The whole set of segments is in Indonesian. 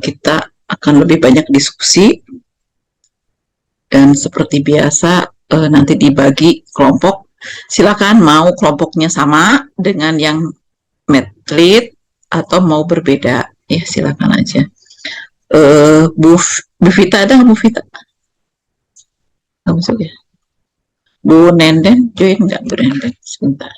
kita akan lebih banyak diskusi, dan seperti biasa nanti dibagi kelompok. Silakan mau kelompoknya sama dengan yang Medlit atau mau berbeda, ya silakan aja. Bu Vita ada nggak, Bu Vita? Nggak masuk ya? Bu Nenden join nggak, Bu Nenden? Sebentar.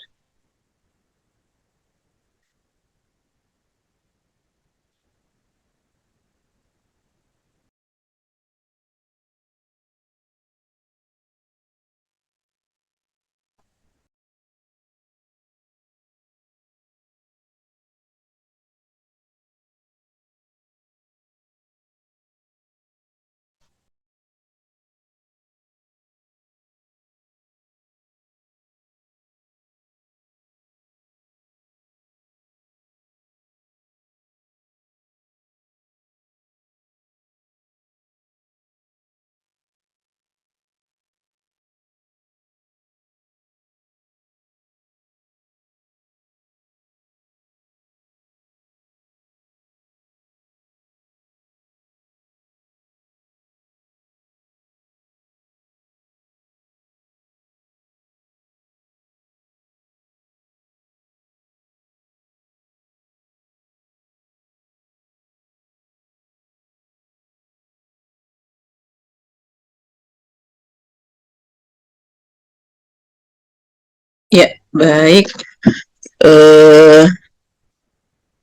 Ya, baik.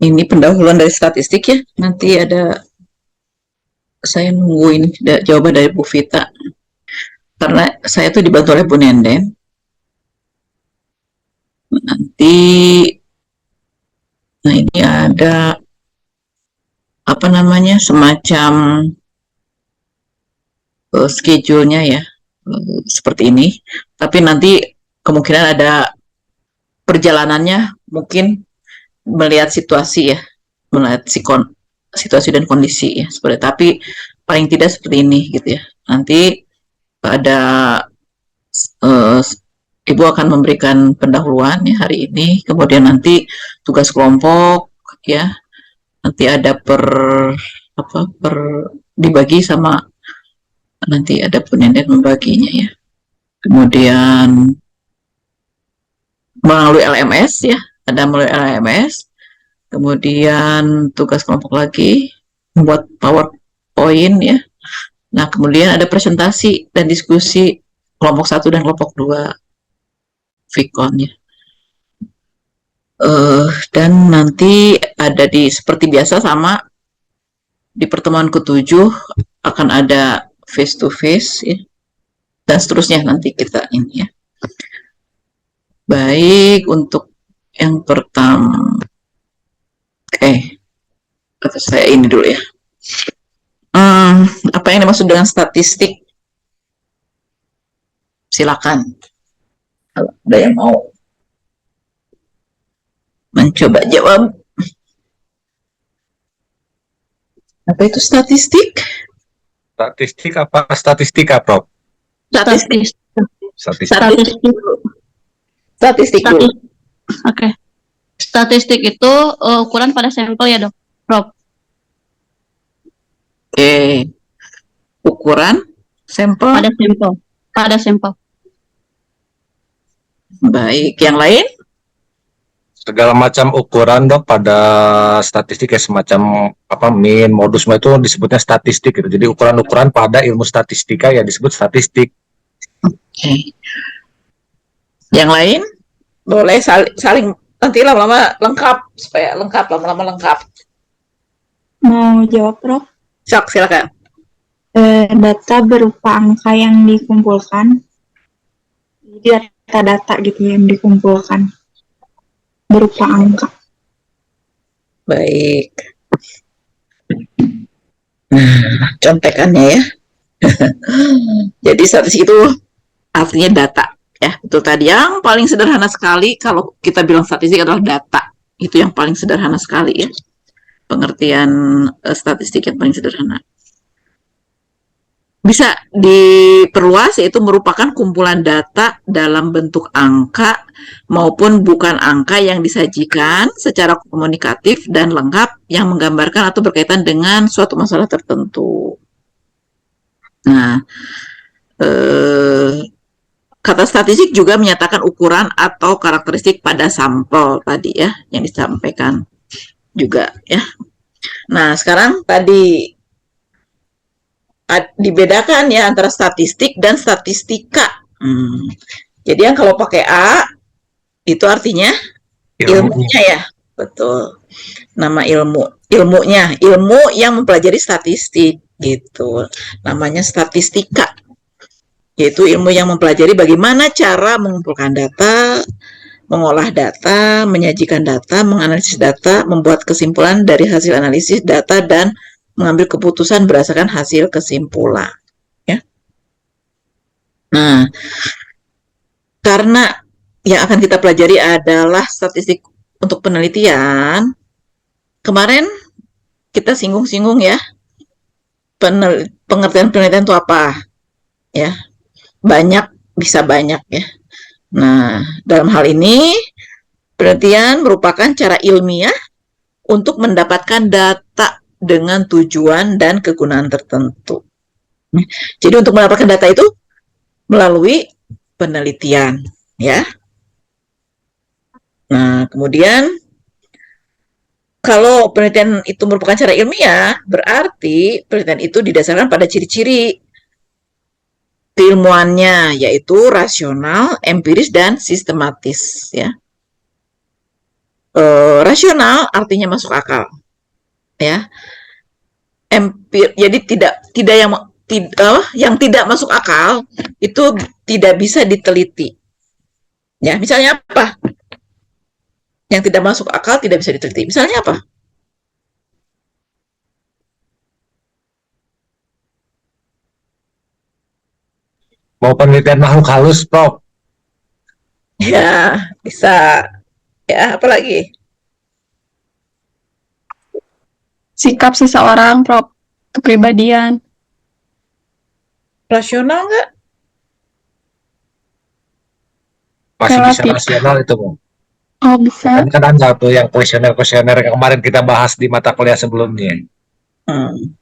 Ini pendahuluan dari statistik ya. Nanti saya nungguin jawaban dari Bu Vita. Karena saya tuh dibantu oleh Bu Nenden. Nanti, nah ini ada apa namanya, semacam schedule-nya ya, seperti ini. Tapi nanti kemungkinan ada perjalanannya, mungkin melihat situasi ya, melihat situasi dan kondisi ya, seperti. Tapi paling tidak seperti ini gitu ya. Nanti ada Ibu akan memberikan pendahuluan ya hari ini, kemudian nanti tugas kelompok ya, nanti ada dibagi sama, nanti ada penelitian membaginya ya. Kemudian melalui LMS ya, ada melalui LMS. Kemudian tugas kelompok lagi membuat PowerPoint ya. Nah, kemudian ada presentasi dan diskusi kelompok 1 dan kelompok 2 Vicon ya. Dan nanti ada seperti biasa sama di pertemuan ke-7 akan ada face to face ya, dan seterusnya nanti kita ini ya. Baik, untuk yang pertama, saya ini dulu ya. Apa yang dimaksud dengan statistik? Silakan kalau ada yang mau mencoba jawab. Apa itu statistik? Statistik apa statistika, Prof? Statistik. Statistik. Oke. Statistik itu ukuran pada sampel ya, Dok, Prof. Ukuran sampel pada sampel. Baik, yang lain? Segala macam ukuran, Dok, pada statistik ya, semacam min, modus, itu disebutnya statistik gitu. Jadi ukuran-ukuran pada ilmu statistika ya disebut statistik. Oke. Yang lain? Boleh saling nanti lama-lama lengkap, supaya lama-lama lengkap. Mau jawab, Prof? Sok, silakan. Data berupa angka yang dikumpulkan. Jadi data-data gitu yang dikumpulkan berupa angka. Baik. Nah, contekannya ya. Jadi statistik itu artinya data ya. Betul tadi, yang paling sederhana sekali kalau kita bilang statistik adalah data. Itu yang paling sederhana sekali ya. Pengertian statistik yang paling sederhana. bisa diperluas, yaitu merupakan kumpulan data dalam bentuk angka maupun bukan angka yang disajikan secara komunikatif dan lengkap yang menggambarkan atau berkaitan dengan suatu masalah tertentu. Nah, kata statistik juga menyatakan ukuran atau karakteristik pada sampel tadi ya, yang disampaikan juga ya. Nah, sekarang tadi dibedakan ya antara statistik dan statistika. Jadi yang kalau pakai A itu artinya ilmunya ya, betul. Nama ilmunya, ilmu yang mempelajari statistik gitu. Namanya statistika, yaitu ilmu yang mempelajari bagaimana cara mengumpulkan data, mengolah data, menyajikan data, menganalisis data, membuat kesimpulan dari hasil analisis data, dan mengambil keputusan berdasarkan hasil kesimpulan. Ya. Nah, karena yang akan kita pelajari adalah statistik untuk penelitian, kemarin kita singgung-singgung ya, pengertian penelitian itu apa? Ya, banyak, bisa banyak ya. Nah, dalam hal ini, penelitian merupakan cara ilmiah untuk mendapatkan data dengan tujuan dan kegunaan tertentu. Jadi untuk mendapatkan data itu melalui penelitian, ya. Nah, kemudian kalau penelitian itu merupakan cara ilmiah, berarti penelitian itu didasarkan pada ciri-ciri keilmuannya, yaitu rasional, empiris, dan sistematis. Ya. Rasional artinya masuk akal, ya. Jadi tidak yang tidak masuk akal itu tidak bisa diteliti. Ya, misalnya apa? Yang tidak masuk akal tidak bisa diteliti. Misalnya apa? Mau penelitian makhluk halus, Prof. Ya, bisa. Ya, apalagi? Sikap seseorang, Prof. Kepribadian. Rasional nggak? Masih bisa Relatif. rasional itu, Bang. Oh, bisa. Kan ada tuh yang kuesioner-kuesioner yang kemarin kita bahas di mata kuliah sebelumnya. Hmm.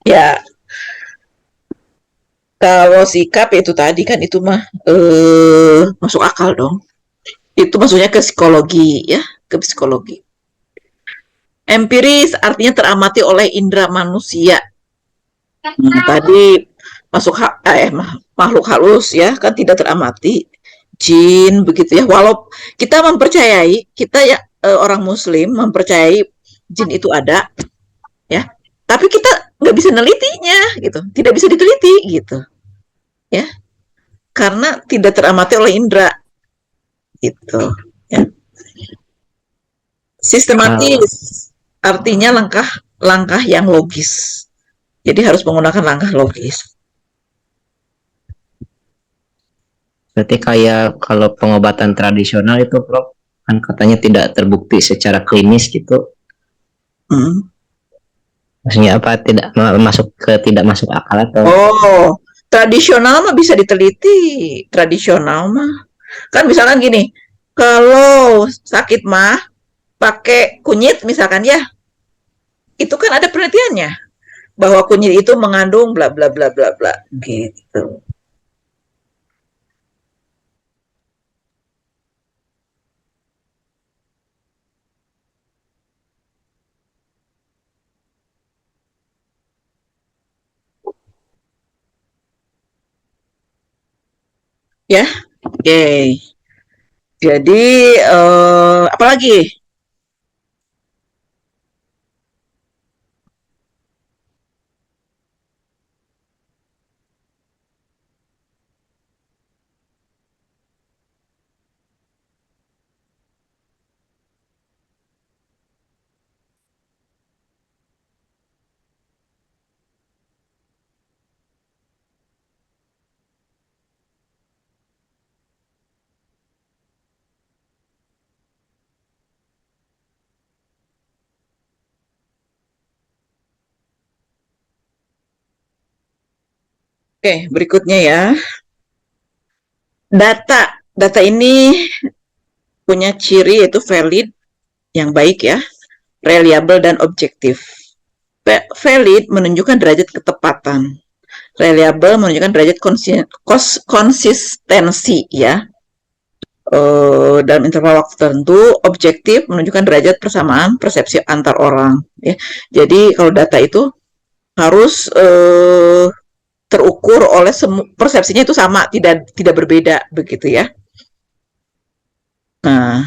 Ya, kalau sikap itu tadi kan itu mah masuk akal dong. Itu maksudnya ke psikologi ya, ke psikologi. Empiris artinya teramati oleh indera manusia. Tadi masuk makhluk halus ya kan tidak teramati, jin begitu ya. Walau kita mempercayai, kita ya orang Muslim mempercayai jin itu ada ya, tapi kita nggak bisa nelitinya gitu, tidak bisa diteliti gitu ya, karena tidak teramati oleh indera gitu ya. Sistematis artinya langkah-langkah yang logis. Jadi harus menggunakan langkah logis. Berarti kayak kalau pengobatan tradisional itu, Prof, kan katanya tidak terbukti secara klinis gitu. Maksudnya apa? Tidak masuk ke tidak masuk akal atau? Oh, tradisional mah bisa diteliti. Tradisional mah. Kan misalkan gini, kalau sakit mah pakai kunyit misalkan ya, itu kan ada penelitiannya bahwa kunyit itu mengandung bla bla bla bla bla gitu. Ya, oke. Okay. Jadi apalagi? Oke, berikutnya ya. Data ini punya ciri yaitu valid, yang baik ya, reliable dan objektif. Valid menunjukkan derajat ketepatan. Reliable menunjukkan derajat konsistensi ya. Dalam interval waktu tertentu. Objektif menunjukkan derajat persamaan persepsi antar orang ya. Jadi kalau data itu harus terukur oleh persepsinya itu sama, tidak berbeda begitu ya. Nah,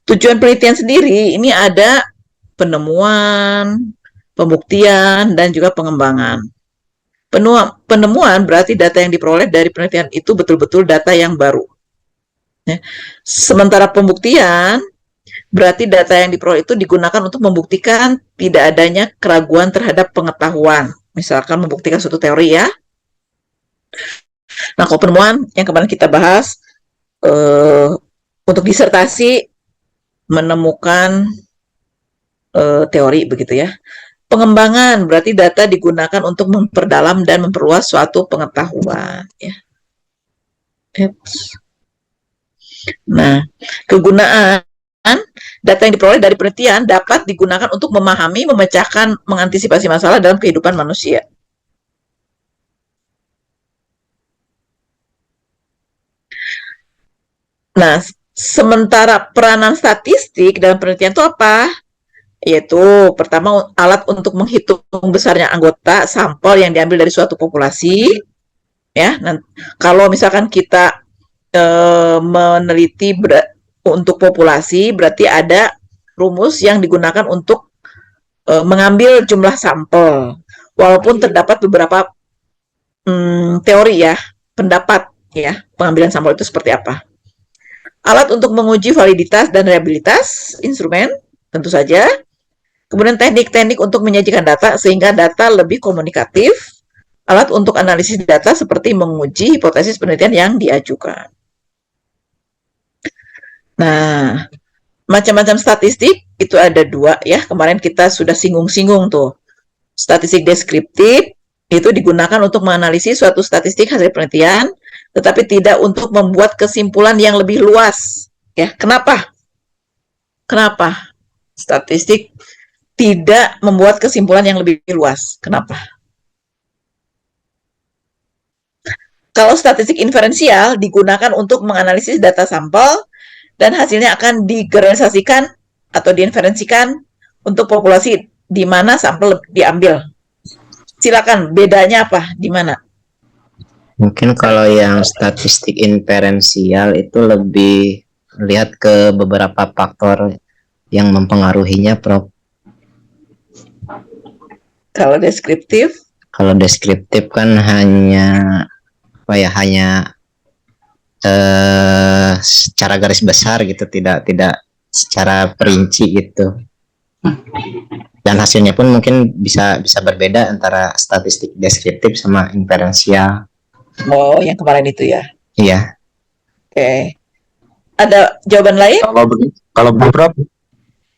tujuan penelitian sendiri ini ada penemuan, pembuktian, dan juga pengembangan. Penemuan berarti data yang diperoleh dari penelitian itu betul-betul data yang baru. Ya. Sementara pembuktian berarti data yang diperoleh itu digunakan untuk membuktikan tidak adanya keraguan terhadap pengetahuan. Misalkan membuktikan suatu teori ya. Nah, kalau penemuan yang kemarin kita bahas untuk disertasi menemukan teori begitu ya. Pengembangan berarti data digunakan untuk memperdalam dan memperluas suatu pengetahuan ya. Nah, kegunaan data yang diperoleh dari penelitian dapat digunakan untuk memahami, memecahkan, mengantisipasi masalah dalam kehidupan manusia. Nah, sementara peranan statistik dalam penelitian itu apa? Yaitu pertama alat untuk menghitung besarnya anggota sampel yang diambil dari suatu populasi. Ya, kalau misalkan kita meneliti untuk populasi, berarti ada rumus yang digunakan untuk mengambil jumlah sampel. Walaupun terdapat beberapa teori ya, pendapat ya, pengambilan sampel itu seperti apa. Alat untuk menguji validitas dan reliabilitas instrumen, tentu saja. Kemudian teknik-teknik untuk menyajikan data sehingga data lebih komunikatif. Alat untuk analisis data seperti menguji hipotesis penelitian yang diajukan. Nah, macam-macam statistik itu ada dua ya. Kemarin kita sudah singgung-singgung tuh. Statistik deskriptif itu digunakan untuk menganalisis suatu statistik hasil penelitian, tetapi tidak untuk membuat kesimpulan yang lebih luas. Ya, kenapa? Kenapa? Statistik tidak membuat kesimpulan yang lebih luas. Kenapa? Kalau statistik inferensial digunakan untuk menganalisis data sampel dan hasilnya akan digeneralisasikan atau diinferensikan untuk populasi di mana sampel diambil. Silakan, bedanya apa? Di mana? Mungkin kalau yang statistik inferensial itu lebih lihat ke beberapa faktor yang mempengaruhinya, Prof. Kalau deskriptif? Kalau deskriptif kan hanya secara garis besar gitu, tidak secara perinci gitu. Dan hasilnya pun mungkin bisa berbeda antara statistik deskriptif sama inferensial. Oh, yang kemarin itu ya. Iya. Oke. Ada jawaban lain? Kalau Prof,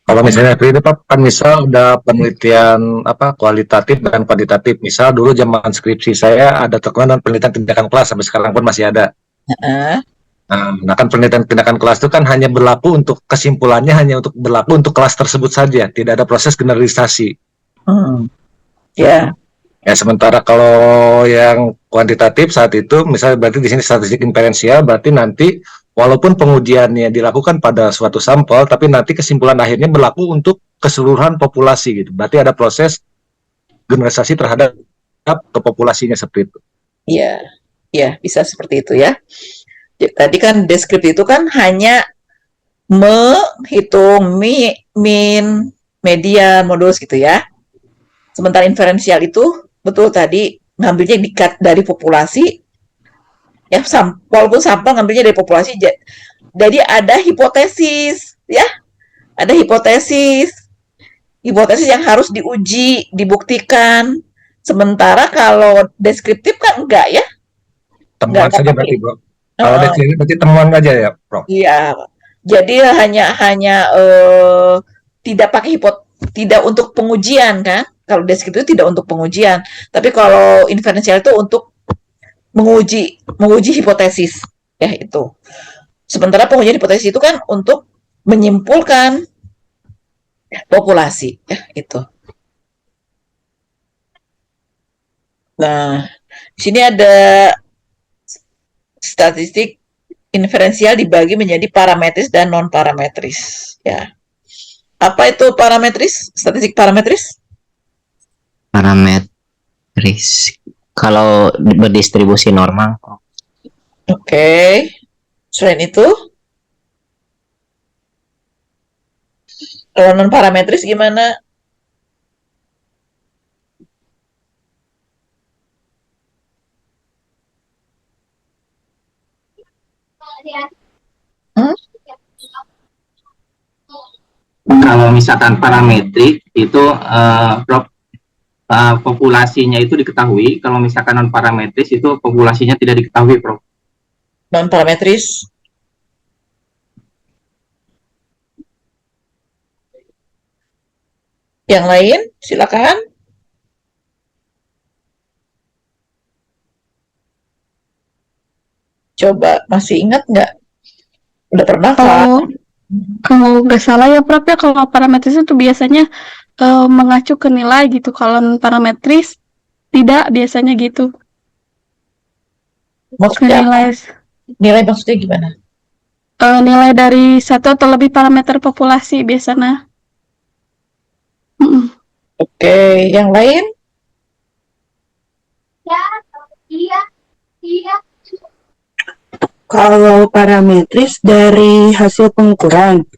kalau misalnya ini Pak, kan misal ada penelitian kualitatif dan kuantitatif. Misal dulu zaman skripsi saya ada terkenal penelitian tindakan kelas, sampai sekarang pun masih ada. Nah, kan penelitian tindakan kelas itu kan hanya berlaku untuk kesimpulannya, hanya untuk berlaku untuk kelas tersebut saja, tidak ada proses generalisasi. Ya. Ya, sementara kalau yang kuantitatif saat itu, misalnya berarti di sini statistik inferensial, berarti nanti walaupun pengujiannya dilakukan pada suatu sampel, tapi nanti kesimpulan akhirnya berlaku untuk keseluruhan populasi gitu. Berarti ada proses generalisasi terhadap ke populasinya seperti itu. Iya, ya bisa seperti itu ya. Tadi kan deskriptif itu kan hanya menghitung mean, median, modulus gitu ya. Sementara inferensial itu betul tadi ngambilnya dari populasi, ya walaupun sampel ngambilnya dari populasi, jadi ada hipotesis, ya, ada hipotesis yang harus diuji, dibuktikan. Sementara kalau deskriptif kan enggak ya, temuan saja berarti, Bro. Kalau deskriptif berarti temuan aja ya, Prof. Iya, jadi hanya tidak untuk pengujian kan. Kalau deskriptif itu tidak untuk pengujian, tapi kalau inferensial itu untuk menguji hipotesis ya itu. Sementara pengujian hipotesis itu kan untuk menyimpulkan populasi ya itu. Nah, di sini ada statistik inferensial dibagi menjadi parametris dan non parametris ya. Apa itu parametris? Statistik parametris? Parametris. Kalau berdistribusi normal. Oke. Selain itu, kalau non parametris gimana? Kalau misalkan parametrik itu populasinya itu diketahui. Kalau misalkan non parametris itu populasinya tidak diketahui, Prof. Non parametris. Yang lain, silakan. Coba masih ingat nggak? Udah pernah kan? Kalau nggak salah ya Prof ya, kalau parametris itu biasanya mengacu ke nilai gitu. Kalau non parametris tidak biasanya gitu. Ke Maksudnya apa? nilai Nilai maksudnya gimana? nilai dari satu atau lebih parameter populasi biasanya. Oke, yang lain? Kalau parametris dari hasil pengukuran,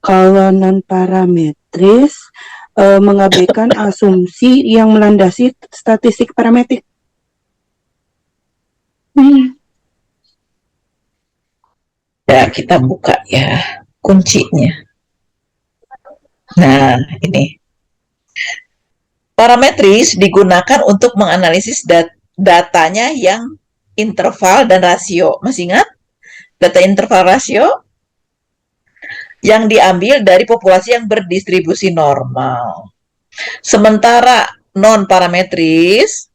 kalau non parametris mengabaikan asumsi yang melandasi statistik parametrik. Ya, kita buka ya kuncinya. Nah, ini. Parametris digunakan untuk menganalisis datanya yang interval dan rasio. Masih ingat? Data interval rasio yang diambil dari populasi yang berdistribusi normal. Sementara non-parametris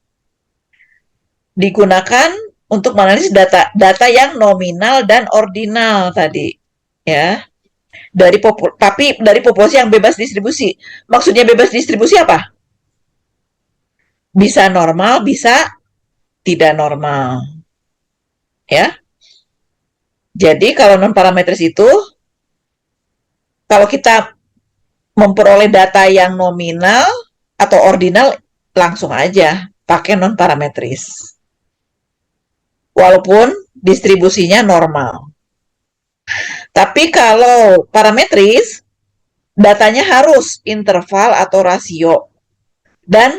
digunakan untuk menganalisis data yang nominal dan ordinal tadi. Ya. Tapi dari populasi yang bebas distribusi. Maksudnya bebas distribusi apa? Bisa normal, bisa tidak normal. Ya. Jadi kalau non parametris itu kalau kita memperoleh data yang nominal atau ordinal langsung aja pakai non parametris. Walaupun distribusinya normal. Tapi kalau parametris datanya harus interval atau rasio dan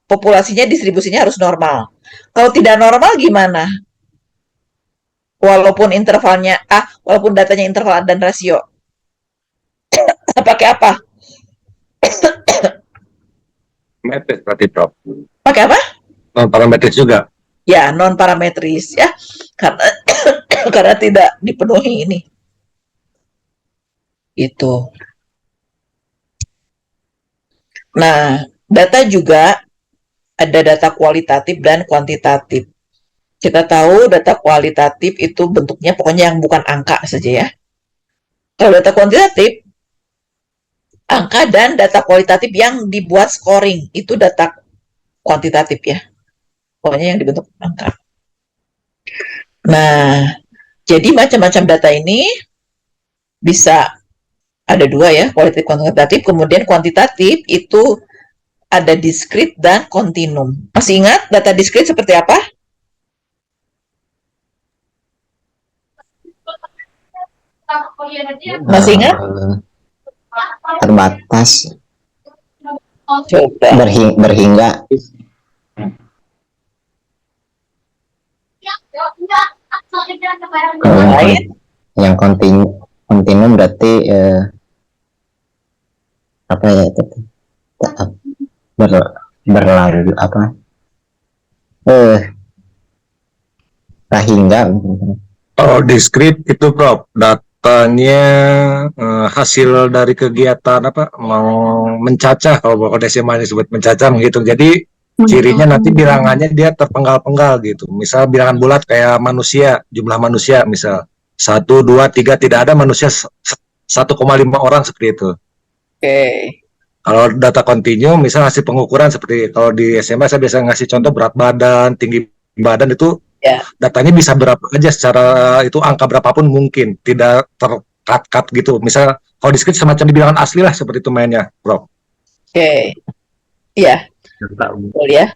populasinya distribusinya harus normal. Kalau tidak normal gimana? Walaupun walaupun datanya interval dan rasio. Pakai apa? Parametris berarti, Prof. Pakai apa? Non parametris juga. Ya, non parametris ya. Karena tidak dipenuhi ini. Itu. Nah, data juga ada data kualitatif dan kuantitatif. Kita tahu data kualitatif itu bentuknya pokoknya yang bukan angka saja ya. Kalau data kuantitatif, angka dan data kualitatif yang dibuat scoring, itu data kuantitatif ya. Pokoknya yang dibentuk angka. Nah, jadi macam-macam data ini bisa ada dua ya, kualitatif kuantitatif. Kemudian kuantitatif itu ada diskrit dan kontinum. Masih ingat data diskrit seperti apa? Masih ingat? Terbatas. Coba. Berhingga. Yang kontinum berarti apa ya itu? Berlalu apa? Hingga. Oh, diskrit itu, Prof. Datanya hasil dari kegiatan apa? Mau mencacah, kalau desimal disebut mencacah menghitung. Jadi cirinya nanti bilangannya dia terpenggal-penggal gitu. Misal bilangan bulat kayak manusia, jumlah manusia misal 1, 2, 3, tidak ada manusia 1,5 orang seperti itu. Oke. Kalau data kontinu, misal hasil pengukuran seperti kalau di SMA saya biasa ngasih contoh berat badan, tinggi badan itu Ya. datanya bisa berapa aja secara itu angka berapapun mungkin, tidak terkat-kat gitu. Misal kalau di script semacam di bilangan asli lah seperti itu mainnya, Prof. Oke. Iya, betul ya.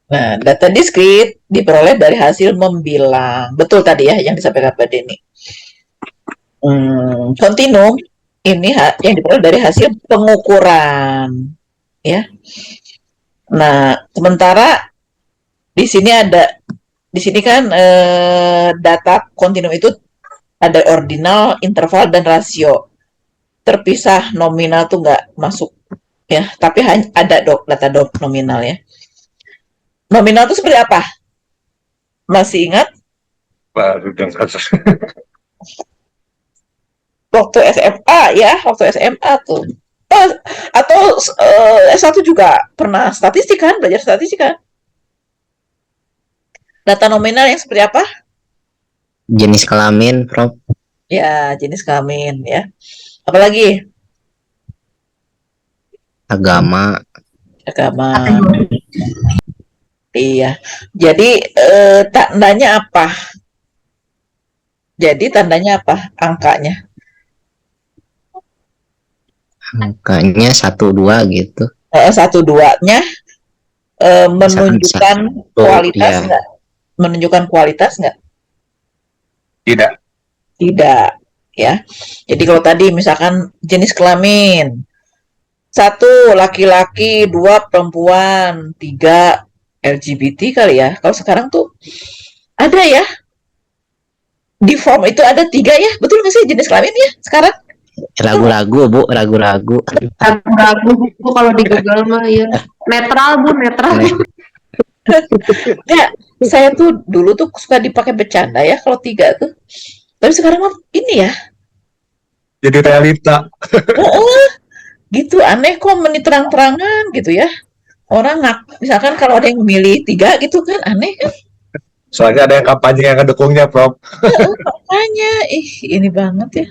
Nah, data diskrit diperoleh dari hasil membilang. Betul tadi ya yang disampaikan Mbak Deni. Kontinum ini yang diperoleh dari hasil pengukuran, ya. Nah, sementara di sini kan data kontinum itu ada ordinal, interval, dan rasio. Terpisah, nominal tuh nggak masuk ya, tapi hanya ada data nominal ya. Nominal itu seperti apa? Masih ingat? Waktu SMA ya, waktu SMA tuh. Atau S1 juga pernah statistik kan, belajar statistik kan? Data nominal yang seperti apa? Jenis kelamin, Prof. Ya, jenis kelamin ya. Apalagi? Agama. Iya. Jadi tandanya apa? Angkanya? Angkanya 1, 2 gitu. 1, 2-nya menunjukkan kualitas ya. nggak? Menunjukkan kualitas nggak? Tidak, ya. Jadi kalau tadi misalkan jenis kelamin, 1 laki-laki, 2 perempuan, 3 LGBT kali ya. Kalau sekarang tuh ada ya. Di form itu ada 3 ya. Betul nggak sih jenis kelamin ya sekarang? Ragu-ragu, Bu, ragu-ragu. Ragu-ragu Bu kalau di Google mah ya. Netral Bu, netral. Ya, saya tuh dulu tuh suka dipakai bercanda ya kalau 3 tuh. Tapi sekarang mah ini ya. Jadi realita. Gitu aneh kok terang-terangan gitu ya. Orang misalkan kalau ada yang milih 3 gitu kan aneh kan. Soalnya ada yang kampanye yang ngedukungnya, Prof. Makanya ini banget ya.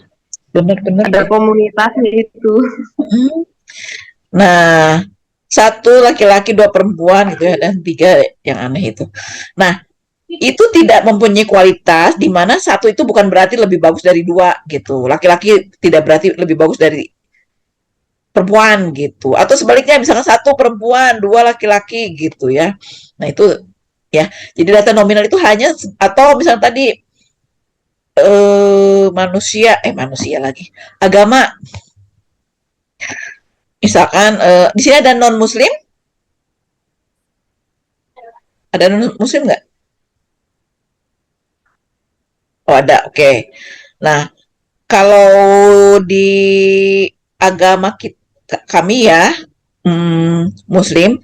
Bener-bener Ada komunitasnya itu. Nah, 1 laki-laki, 2 perempuan gitu ya, dan 3 yang aneh itu. Nah, itu tidak mempunyai kualitas di mana 1 itu bukan berarti lebih bagus dari 2 gitu. Laki-laki tidak berarti lebih bagus dari perempuan gitu. Atau sebaliknya misalkan 1 perempuan, 2 laki-laki gitu ya. Nah, itu ya. Jadi data nominal itu hanya atau misalnya tadi manusia lagi. Agama. Misalkan di sini ada non muslim? Ada non muslim nggak? Oh ada, oke. Nah, kalau di agama kami ya, muslim,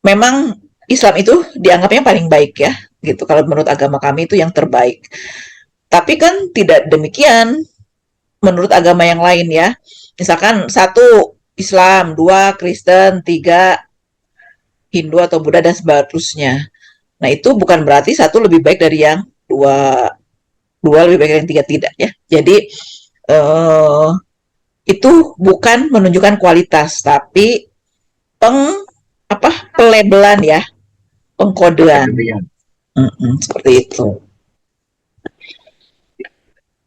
memang Islam itu dianggapnya paling baik ya, gitu. Kalau menurut agama kami itu yang terbaik. Tapi kan tidak demikian menurut agama yang lain ya. Misalkan 1 Islam, 2 Kristen, 3 Hindu atau Buddha dan seterusnya. Nah, itu bukan berarti 1 lebih baik dari yang 2 lebih baik dari yang 3, tidak ya. Jadi itu bukan menunjukkan kualitas, tapi pelabelan ya, pengkodean. Seperti itu.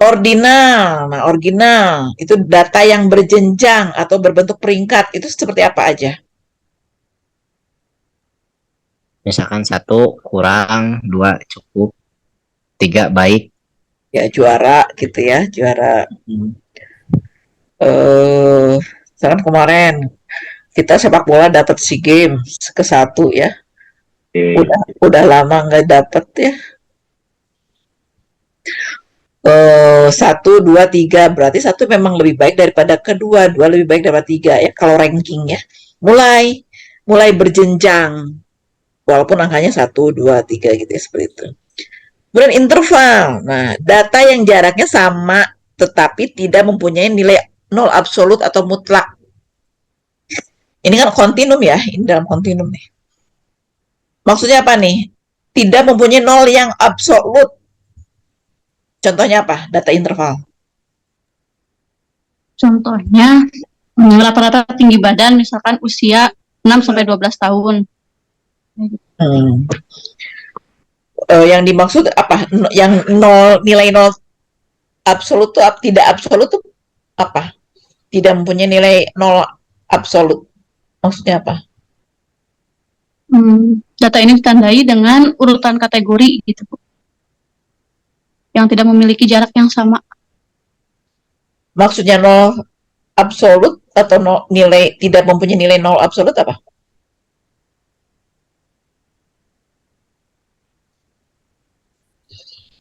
Ordinal. Nah, ordinal itu data yang berjenjang atau berbentuk peringkat. Itu seperti apa aja? Misalkan 1 kurang, 2 cukup, 3 baik. Ya, juara gitu ya, juara. Misalkan kemarin kita sepak bola dapat SEA Games ke-1 ya. Udah lama nggak dapet ya. 1, 2, 3 berarti 1 memang lebih baik daripada kedua, 2 lebih baik daripada 3 ya kalau rankingnya. Mulai berjenjang walaupun angkanya 1, 2, 3 gitu ya, seperti itu. Kemudian interval. Nah, data yang jaraknya sama tetapi tidak mempunyai nilai 0 absolut atau mutlak. Ini kan kontinum ya, ini dalam kontinum nih. Maksudnya apa nih? Tidak mempunyai nol yang absolut. Contohnya apa? Data interval. Contohnya rata-rata tinggi badan misalkan usia 6 sampai 12 tahun. Yang dimaksud apa? Yang nilai nol absolut tuh tidak absolut tuh apa? Tidak mempunyai nilai nol absolut. Maksudnya apa? Data ini ditandai dengan urutan kategori gitu, Bu. Yang tidak memiliki jarak yang sama. Maksudnya nol absolut atau nilai tidak mempunyai nilai nol absolut apa?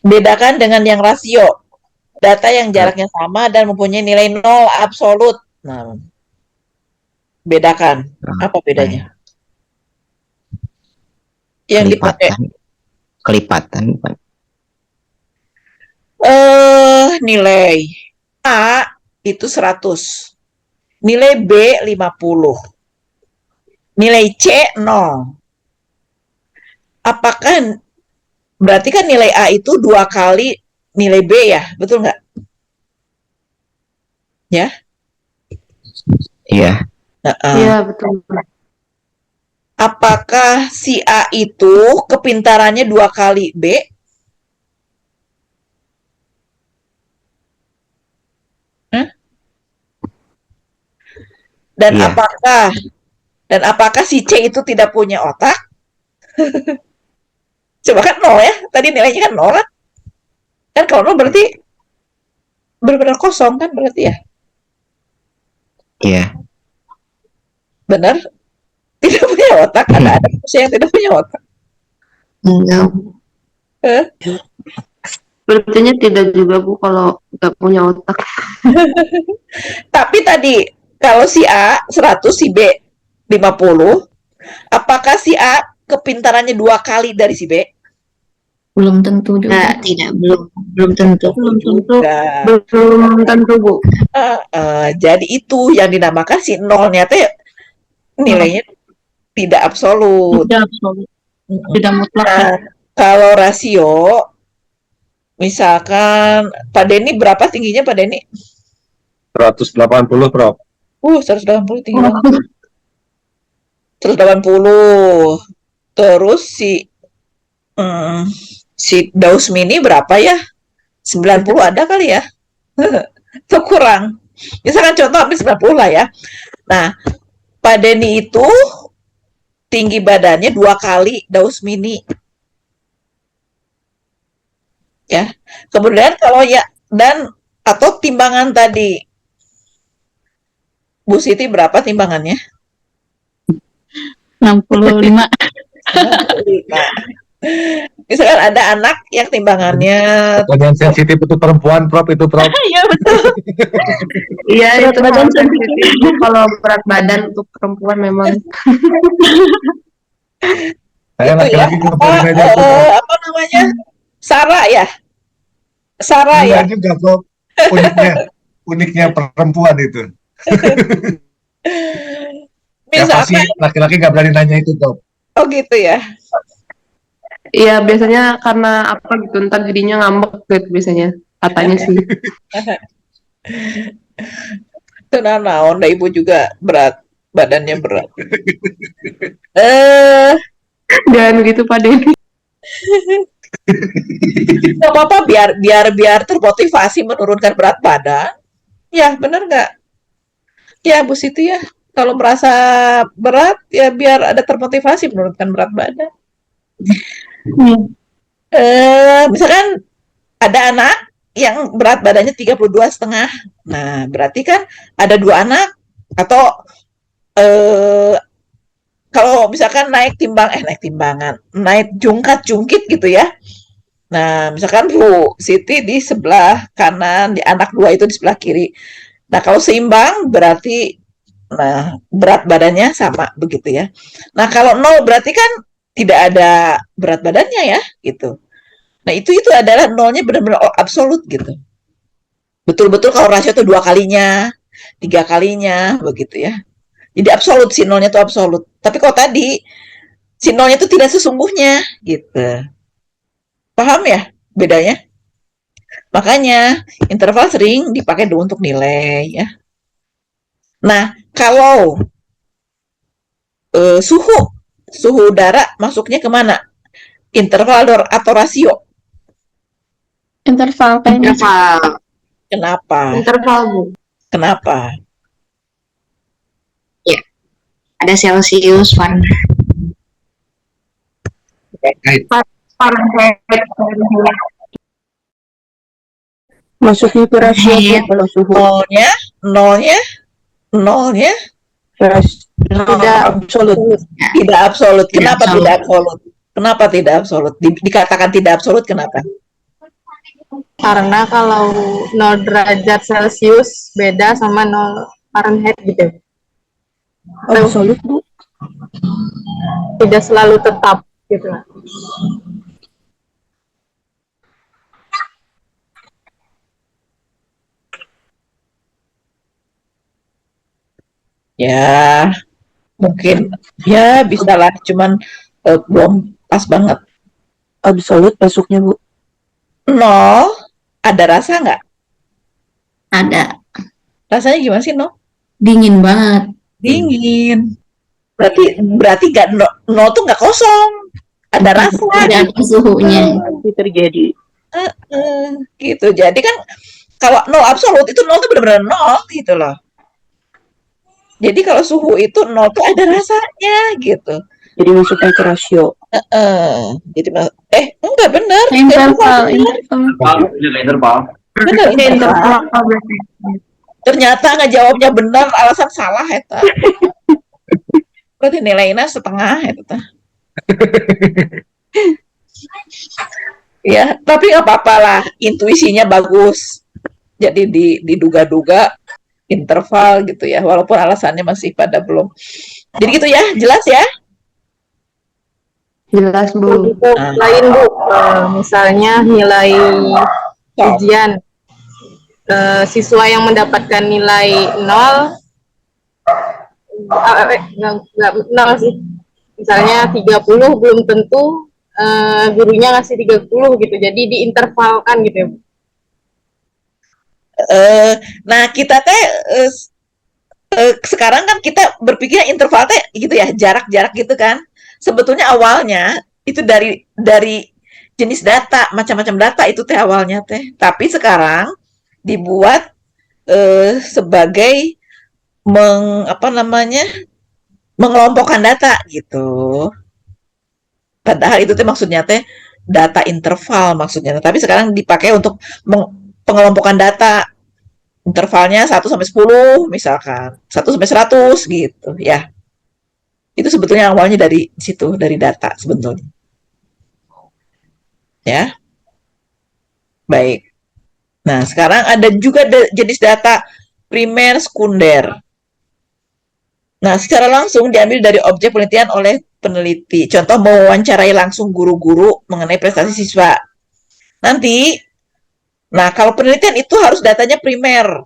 Bedakan dengan yang rasio. Data yang jaraknya sama dan mempunyai nilai nol absolut. Nah, bedakan. Apa bedanya? Yang dipakai kelipatan bukan? Nilai A itu 100. Nilai B 50. Nilai C 0. Apakah berarti kan nilai A itu 2 kali nilai B ya? Betul nggak? Ya? Iya. Iya, betul. Apakah si A itu kepintarannya 2 kali B? Dan Iya. apakah si C itu tidak punya otak? Coba kan 0 ya. Tadi nilainya kan 0 kan? Kan kalau 0 berarti benar-benar kosong kan berarti ya? Iya. Benar? Tidak punya otak. Ada manusia yang tidak punya otak. Enggak. Berartinya tidak juga, Bu, kalau nggak punya otak. Tapi tadi kalau si A 100, si B 50, apakah si A kepintarannya 2 kali dari si B? Belum tentu juga. Tidak, belum tentu. Belum tentu. Belum tentu, Bu. Jadi itu yang dinamakan si nolnya teh nilainya tidak absolut. Tidak absolut. Tidak mutlak. Nah, kalau rasio, misalkan Pak Denny berapa tingginya Pak Denny? 180, Prof. 180 tinggi banget. 180. Terus si Daus Mini berapa ya? 90 ada kali ya? Itu kurang. Misalkan contoh hampir 90 lah ya. Nah, Pak Denny itu tinggi badannya 2 kali Daus Mini. Ya. Kemudian kalau ya dan atau timbangan tadi. Bu Siti berapa timbangannya? 65. 65. Misalkan ada anak yang timbangannya Yang sensitif itu perempuan, Prof, itu, Prof. Iya, betul. Iya, Berat itu badan kalau sensitif. Kalau berat badan untuk perempuan memang. Saya itu ya, laki-laki ngobrolin aja, Prof. apa namanya? Sarah ya? Sarah ya? Enggak juga, Prof. Uniknya perempuan itu. Siapa sih Misalkan, laki-laki nggak berani nanya itu, Prof? oh gitu ya. Iya, biasanya karena apa gitu, ntar jadinya ngambek gitu biasanya. Katanya sih. Itu naon, ibu juga berat, badannya berat. Jangan gitu, Pak Denny. Nggak apa-apa, biar termotivasi menurunkan berat badan. Ya, benar nggak? Ya, Bu Siti ya. Kalau merasa berat, ya biar ada termotivasi menurunkan berat badan. Misalkan ada anak yang berat badannya 32,5. Nah, berarti kan ada 2 anak atau kalau misalkan naik timbangan, naik jungkat-jungkit gitu ya. Nah, misalkan Bu Siti di sebelah kanan, di anak 2 itu di sebelah kiri. Nah, kalau seimbang berarti berat badannya sama begitu ya. Nah, kalau 0 berarti kan tidak ada berat badannya ya, gitu. Nah, itu adalah 0-nya benar-benar absolut gitu. Betul-betul kalau rasio itu 2 kalinya, 3 kalinya begitu ya. Jadi absolut, si nolnya itu absolut. Tapi kalau tadi si nolnya itu tidak sesungguhnya gitu. Paham ya bedanya? Makanya interval sering dipakai untuk nilai ya. Nah, kalau suhu udara masuknya kemana? Interval atau rasio? Interval kayaknya. Interval. Kenapa? Interval, Bu. Kenapa? Ada Celsius, Fahrenheit. Masuknya ke rasio Bu, kalau suhu. Nolnya Tidak absolut. tidak absolut. Tidak Kenapa absolut. tidak absolut? Kenapa tidak absolut? Dikatakan tidak absolut kenapa? Karena kalau 0 derajat Celcius beda sama 0 Fahrenheit gitu. Absolut Bu. Tidak selalu tetap gitu. Ya, mungkin ya bisa lah, cuman belum pas banget. Absolut masuknya Bu. Nol, ada rasa nggak? Ada. Rasanya gimana sih, nol? Dingin banget. Dingin. Berarti nggak nol tuh nggak kosong. Ada rasa. Tidak ada suhunya. Pasti terjadi. Gitu. Jadi kan kalau nol absolut itu nol tuh benar-benar nol gitu loh. Jadi kalau suhu itu nol tuh ada rasanya gitu. Jadi masuknya ke rasio. Jadi enggak benar. Interval. Interval. Benar interval. Ternyata ngejawabnya benar, alasan salah eta. Berarti nilainya setengah itu tah. Ya, tapi nggak apa-apa lah, intuisinya bagus. Jadi diduga-duga interval gitu ya, walaupun alasannya masih pada belum. Jadi gitu ya, jelas ya? Jelas Bu. Lain Bu, misalnya nilai ujian siswa yang mendapatkan nilai 0 nggak 0 sih. Misalnya 30 belum tentu gurunya ngasih 30 gitu. Jadi diintervalkan gitu ya Bu. Nah, kita teh sekarang kan kita berpikir interval teh gitu ya, jarak-jarak gitu kan. Sebetulnya awalnya itu dari jenis data, macam-macam data itu teh awalnya teh. Tapi sekarang dibuat sebagai mengelompokkan data gitu. Padahal itu teh maksudnya teh data interval maksudnya. Tapi sekarang dipakai untuk pengelompokan data. Intervalnya 1 sampai 10 misalkan. 1 sampai 100 gitu ya. Itu sebetulnya awalnya dari situ, dari data sebetulnya. Ya. Baik. Nah, sekarang ada juga jenis data primer, sekunder. Nah, secara langsung diambil dari objek penelitian oleh peneliti. Contoh mewawancarai langsung guru-guru mengenai prestasi siswa. Nanti, nah kalau penelitian itu harus datanya primer.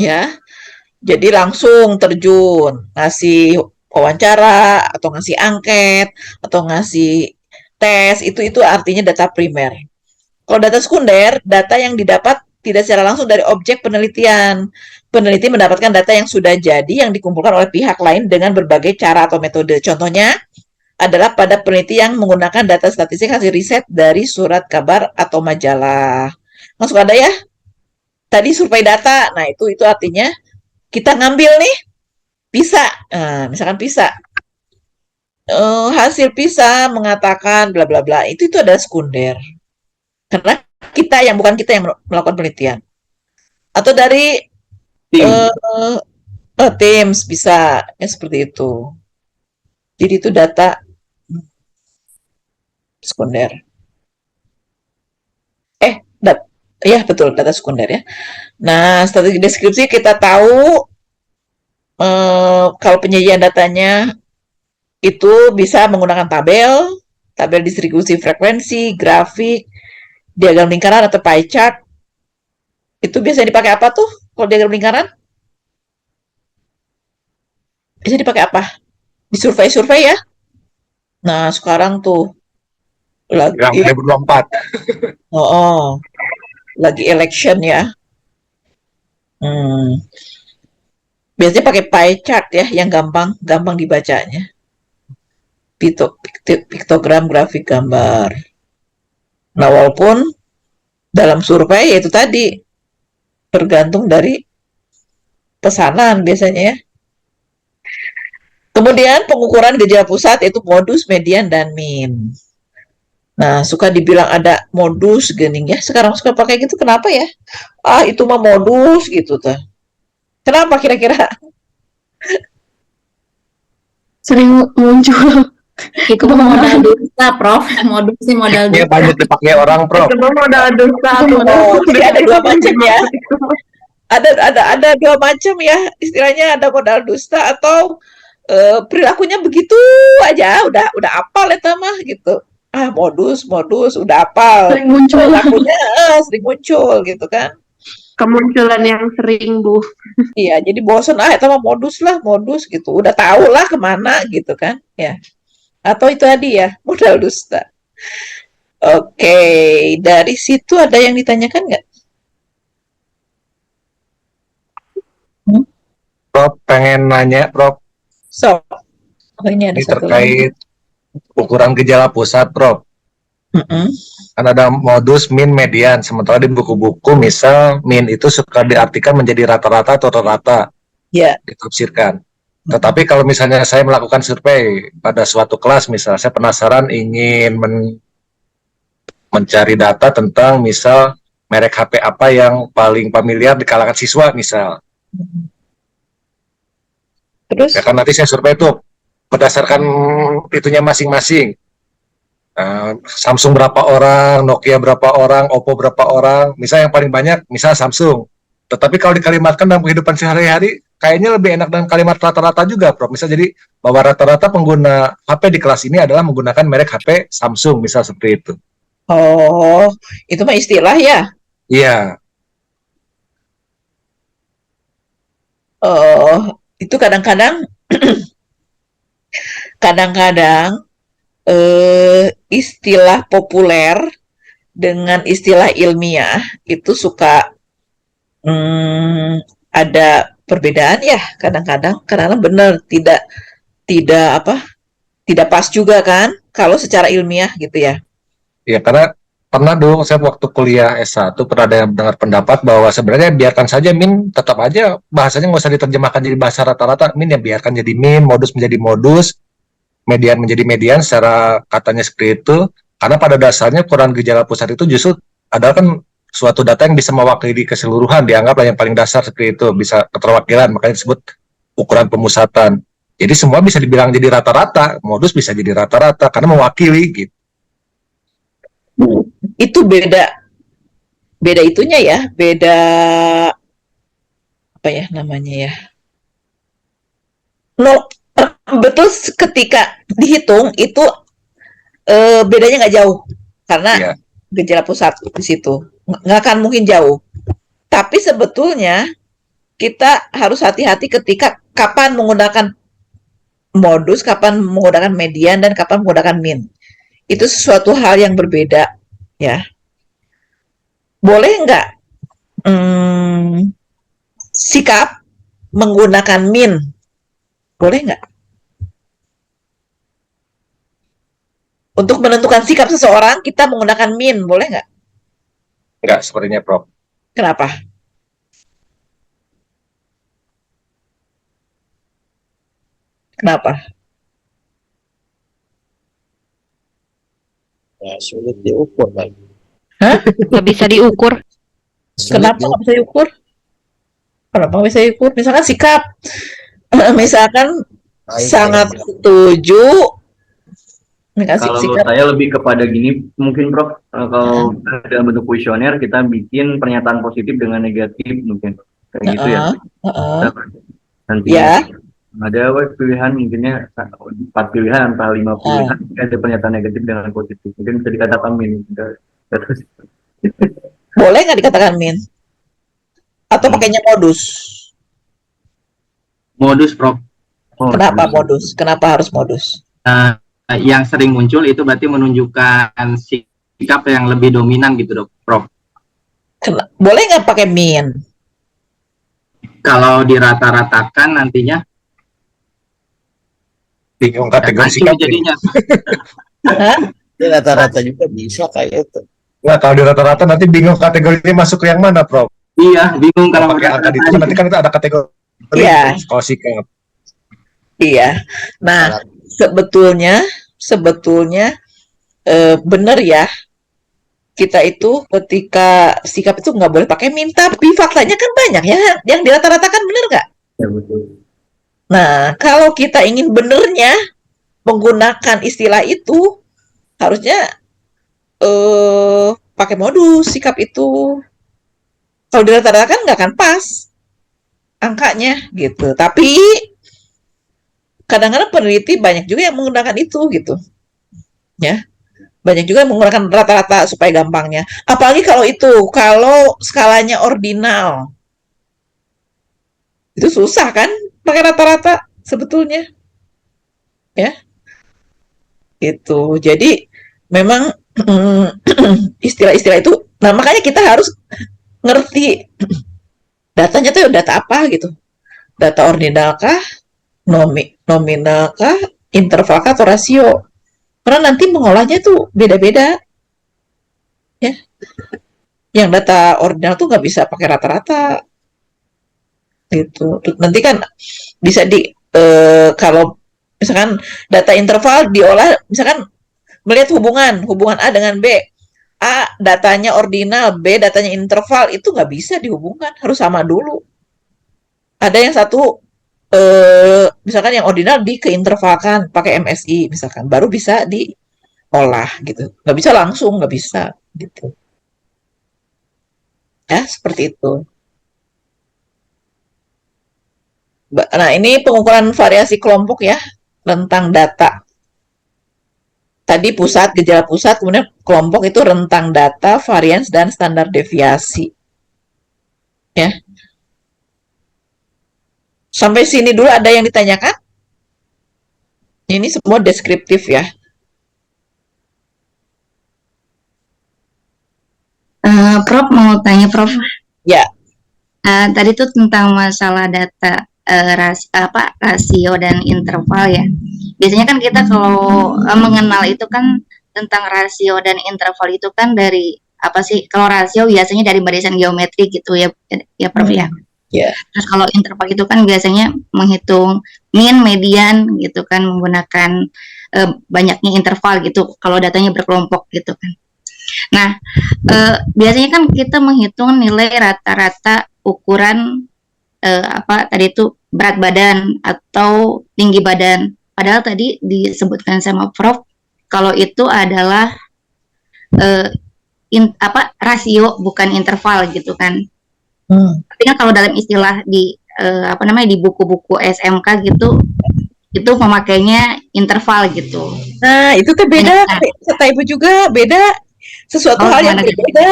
Ya, jadi langsung terjun, ngasih wawancara, atau ngasih angket, atau ngasih tes, itu artinya data primer. Kalau data sekunder, data yang didapat tidak secara langsung dari objek penelitian. Peneliti mendapatkan data yang sudah jadi yang dikumpulkan oleh pihak lain dengan berbagai cara atau metode. Contohnya adalah pada peneliti yang menggunakan data statistik hasil riset dari surat kabar atau majalah. Masuk ada ya? Tadi survei data, nah itu artinya kita ngambil nih PISA, misalkan PISA, hasil PISA mengatakan bla bla bla, itu adalah sekunder. Karena bukan kita yang melakukan penelitian. Atau dari Teams bisa ya seperti itu. Jadi itu data sekunder. Ya betul, data sekunder ya. Nah, strategi deskripsi kita tahu kalau penyajian datanya itu bisa menggunakan tabel distribusi frekuensi, grafik, diagram lingkaran atau pie chart. Itu biasanya dipakai apa tuh kalau diagram lingkaran? Bisa dipakai apa? Di survei-survei ya. Nah, sekarang tuh Yang lagi 2024. oh, lagi election ya. Hmm. Biasanya pakai pie chart ya, yang gampang dibacanya. Piktogram grafik gambar. Nah, walaupun dalam survei itu tadi tergantung dari pesanan biasanya ya. Kemudian pengukuran gejala pusat yaitu modus, median, dan min. Nah, suka dibilang ada modus gening ya. Sekarang suka pakai gitu kenapa ya? Ah, itu mah modus gitu tuh. Kenapa kira-kira? Sering muncul Itu modal dusta, Prof. Modus sih modal Ini dusta. banyak dipakai orang, Prof. Itu modal dosa tuh. Oh, jadi ada dua macam ya. Ada dua macam ya. Istilahnya ada modal dusta atau perilakunya begitu aja, udah apal itu mah gitu. Ah, modus udah apal. sering muncul. Perilakunya sering muncul gitu kan. Kemunculan yang sering, Bu. Iya, jadi bosen itu mah modus gitu. Udah tahu lah kemana gitu kan, ya. Atau itu tadi ya, modal dusta. Oke, dari situ ada yang ditanyakan nggak? Prof, pengen nanya, Prof. So, oh ini ada Ini satu lagi. terkait ukuran gejala pusat, Prof. Mm-mm. Kan ada modus, min, median. Sementara di buku-buku, misal min itu suka diartikan menjadi rata-rata atau rata, Ya, ditafsirkan. Tetapi kalau misalnya saya melakukan survei pada suatu kelas, misal saya penasaran ingin mencari data tentang misal merek HP apa yang paling familiar di kalangan siswa, misal. terus Ya kan nanti saya survei itu berdasarkan itunya masing-masing. Samsung berapa orang, Nokia berapa orang, Oppo berapa orang, misal yang paling banyak, misal Samsung. Tetapi kalau dikalimatkan dalam kehidupan sehari-hari, kayaknya lebih enak dengan kalimat rata-rata juga, Prof. Misal jadi bahwa rata-rata pengguna HP di kelas ini adalah menggunakan merek HP Samsung, misal seperti itu. oh, itu mah istilah ya. Iya, Oh, itu kadang-kadang istilah populer dengan istilah ilmiah itu suka ada perbedaan ya kadang-kadang benar tidak apa tidak pas juga kan kalau secara ilmiah gitu ya. ya karena pernah dong saya waktu kuliah S1 pernah ada yang dengar pendapat bahwa sebenarnya biarkan saja min, tetap aja bahasanya nggak usah diterjemahkan jadi bahasa rata-rata, min ya biarkan jadi min, modus menjadi modus, median menjadi median secara katanya seperti itu, karena pada dasarnya ukuran gejala pusat itu justru adalah kan suatu data yang bisa mewakili keseluruhan, dianggaplah yang paling dasar seperti itu, bisa keterwakilan, makanya disebut ukuran pemusatan. Jadi semua bisa dibilang jadi rata-rata, modus bisa jadi rata-rata karena mewakili gitu. Itu beda itunya ya, beda apa ya namanya ya. No, betul ketika dihitung itu bedanya nggak jauh karena Iya. gejala pusat di situ nggak akan mungkin jauh. Tapi sebetulnya kita harus hati-hati ketika kapan menggunakan modus, kapan menggunakan median, dan kapan menggunakan min. Itu sesuatu hal yang berbeda, ya. Boleh nggak sikap menggunakan min? Boleh nggak? Untuk menentukan sikap seseorang, kita menggunakan min, boleh nggak? Enggak, sepertinya Prof. Kenapa? Kenapa? Ya, sulit diukur lagi. Hah? Nggak bisa diukur. Kenapa nggak bisa diukur? Kenapa nggak bisa diukur? Misalkan sikap, misalkan sangat setuju. Kalau saya lebih kepada gini, mungkin Prof, kalau dalam bentuk kuesioner kita bikin pernyataan positif dengan negatif mungkin kayak gitu ya. Nanti ada pilihan mungkinnya 4 pilihan atau 5 pilihan, ada pernyataan negatif dengan positif. Mungkin bisa dikatakan min. Boleh nggak dikatakan min? Atau pakainya modus? Modus, Prof. Oh, Kenapa serius. modus? Kenapa harus modus? Yang sering muncul itu berarti menunjukkan sikap yang lebih dominan gitu, Prof. Boleh nggak pakai min? Kalau dirata-ratakan nantinya Bingung kategori acuh sikap. jadinya. Ya, rata-rata juga bisa kayak itu. Nah, kalau di rata-rata nanti bingung kategorinya masuk ke yang mana, Prof? Iya, bingung kalau pakai angka itu nanti kan itu ada kategori. Iya. Kalau sikap. Iya. Nah, sebetulnya benar ya. Kita itu ketika sikap itu nggak boleh pakai min, tapi faktanya kan banyak ya yang dirata-ratakan, benar nggak? Ya, betul. Nah, kalau kita ingin benernya menggunakan istilah itu, harusnya pakai modus sikap itu. Kalau dirata-ratakan nggak akan pas angkanya gitu. Tapi kadang-kadang peneliti banyak juga yang menggunakan itu gitu, ya. Banyak juga yang menggunakan rata-rata supaya gampangnya. Apalagi kalau skalanya ordinal, itu susah kan pakai rata-rata sebetulnya, ya. Itu. Jadi memang istilah-istilah itu, nah makanya kita harus ngerti datanya tuh data apa gitu. Data ordinal kah, nominal kah, interval kah, atau rasio. Karena nanti mengolahnya tuh beda-beda, ya. Yang data ordinal tuh nggak bisa pakai rata-rata, gitu. Nanti kan bisa kalau misalkan data interval diolah, misalkan melihat hubungan A dengan B, A datanya ordinal, B datanya interval, itu nggak bisa dihubungkan, harus sama dulu. Ada yang satu misalkan yang ordinal keintervalkan pakai MSI misalkan, baru bisa diolah gitu. Nggak bisa langsung, nggak bisa gitu. Ya, seperti itu. Nah, ini pengukuran variasi kelompok ya, rentang data. Tadi gejala pusat, kemudian kelompok itu rentang data, varians, dan standar deviasi. Ya. Sampai sini dulu ada yang ditanyakan? Ini semua deskriptif ya. Prof, mau tanya Prof. Ya. Tadi tuh tentang masalah data rasio dan interval ya. Biasanya kan kita kalau mengenal itu kan tentang rasio dan interval itu kan dari apa sih? Kalau rasio biasanya dari barisan geometri gitu ya, Prof ya. Yeah. Terus kalau interval itu kan biasanya menghitung mean, median gitu kan, menggunakan banyaknya interval gitu kalau datanya berkelompok gitu kan. Nah, biasanya kan kita menghitung nilai rata-rata ukuran tadi itu berat badan atau tinggi badan. Padahal tadi disebutkan sama Prof kalau itu adalah rasio bukan interval gitu kan. Tapi kan kalau dalam istilah di di buku-buku SMK gitu, itu memakainya interval gitu. Nah, itu tuh beda. Kata Ibu juga beda. Sesuatu hal yang berbeda.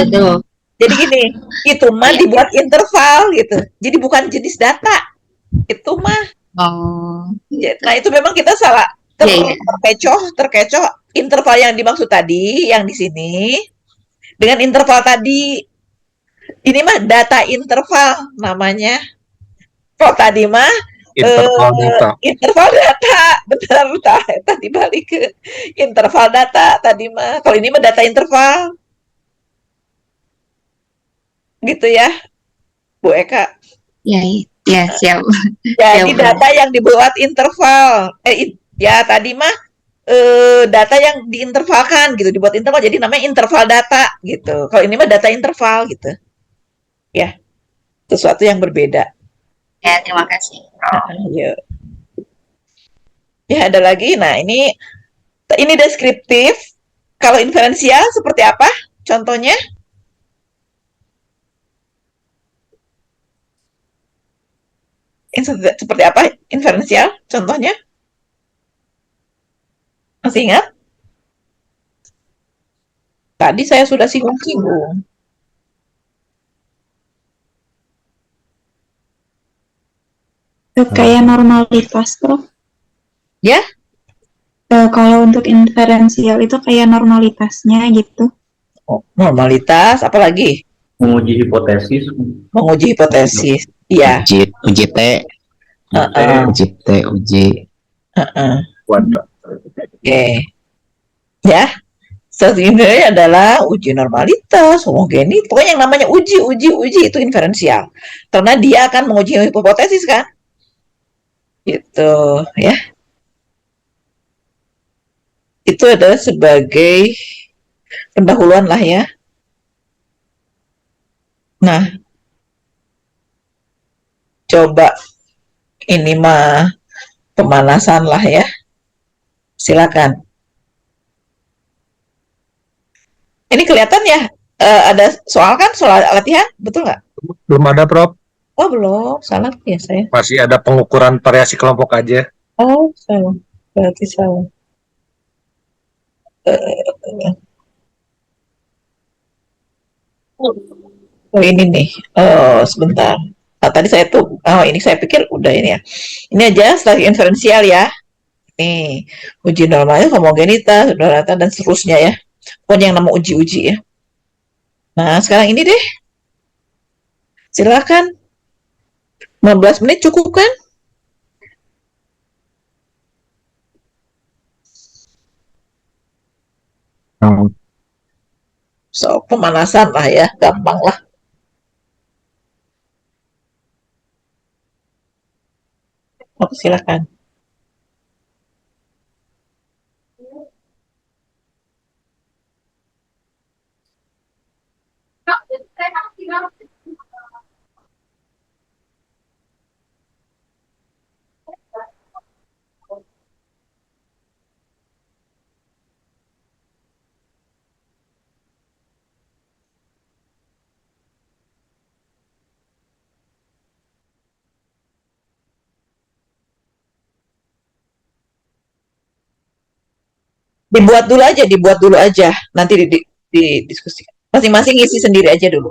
Gitu. Jadi gini, itu mah dibuat interval gitu. Jadi bukan jenis data. Itu mah. Nah, itu memang kita salah. Terkecoh interval yang dimaksud tadi, yang di sini dengan interval tadi. Ini mah data interval namanya. Kalau tadi mah interval data, benar, tadi balik ke interval data tadi mah. Kalau ini mah data interval, gitu ya, Bu Eka. Ya siap. Jadi data yang dibuat interval, ya tadi mah data yang diintervalkan gitu, dibuat interval, jadi namanya interval data gitu. Kalau ini mah data interval gitu, ya, sesuatu yang berbeda. Ya, terima kasih. Yuk. Ya, ada lagi. Nah, ini deskriptif. Kalau inferensial seperti apa? Contohnya? Seperti apa inferensial? Contohnya? Masih ingat? Tadi saya sudah singgung-singgung. Kayak normalitas, Prof. Ya? Kalau untuk inferensial itu kayak normalitasnya gitu. Oh, normalitas, apalagi? Menguji hipotesis. Menguji hipotesis. Iya. Uji T, uji T, uji. Oke. Ya. Sebenarnya adalah uji normalitas, homogenis. Pokoknya yang namanya uji itu inferensial. Karena dia akan menguji hipotesis kan? Gitu, ya. Itu adalah sebagai pendahuluan lah ya. Nah, coba ini mah pemanasan lah ya. Silakan. Ini kelihatan ya, ada soal kan, soal latihan, betul nggak? Belum ada, Prof. Oh belum, salah ya saya. Masih ada pengukuran variasi kelompok aja. Oh salah, berarti salah. Oh ini nih, sebentar. Nah, tadi saya tuh, ini saya pikir udah ini ya. Ini aja setelah inferensial ya. Nih, uji normalnya, homogenitas, rata dan seterusnya ya. Pokoknya yang nama uji-uji ya. Nah, sekarang ini deh. Silakan. 15 menit cukup kan? So, pemanasan lah ya, gampang lah. Oke, silakan. Dibuat dulu aja. Nanti didiskusikan. Masing-masing isi sendiri aja dulu.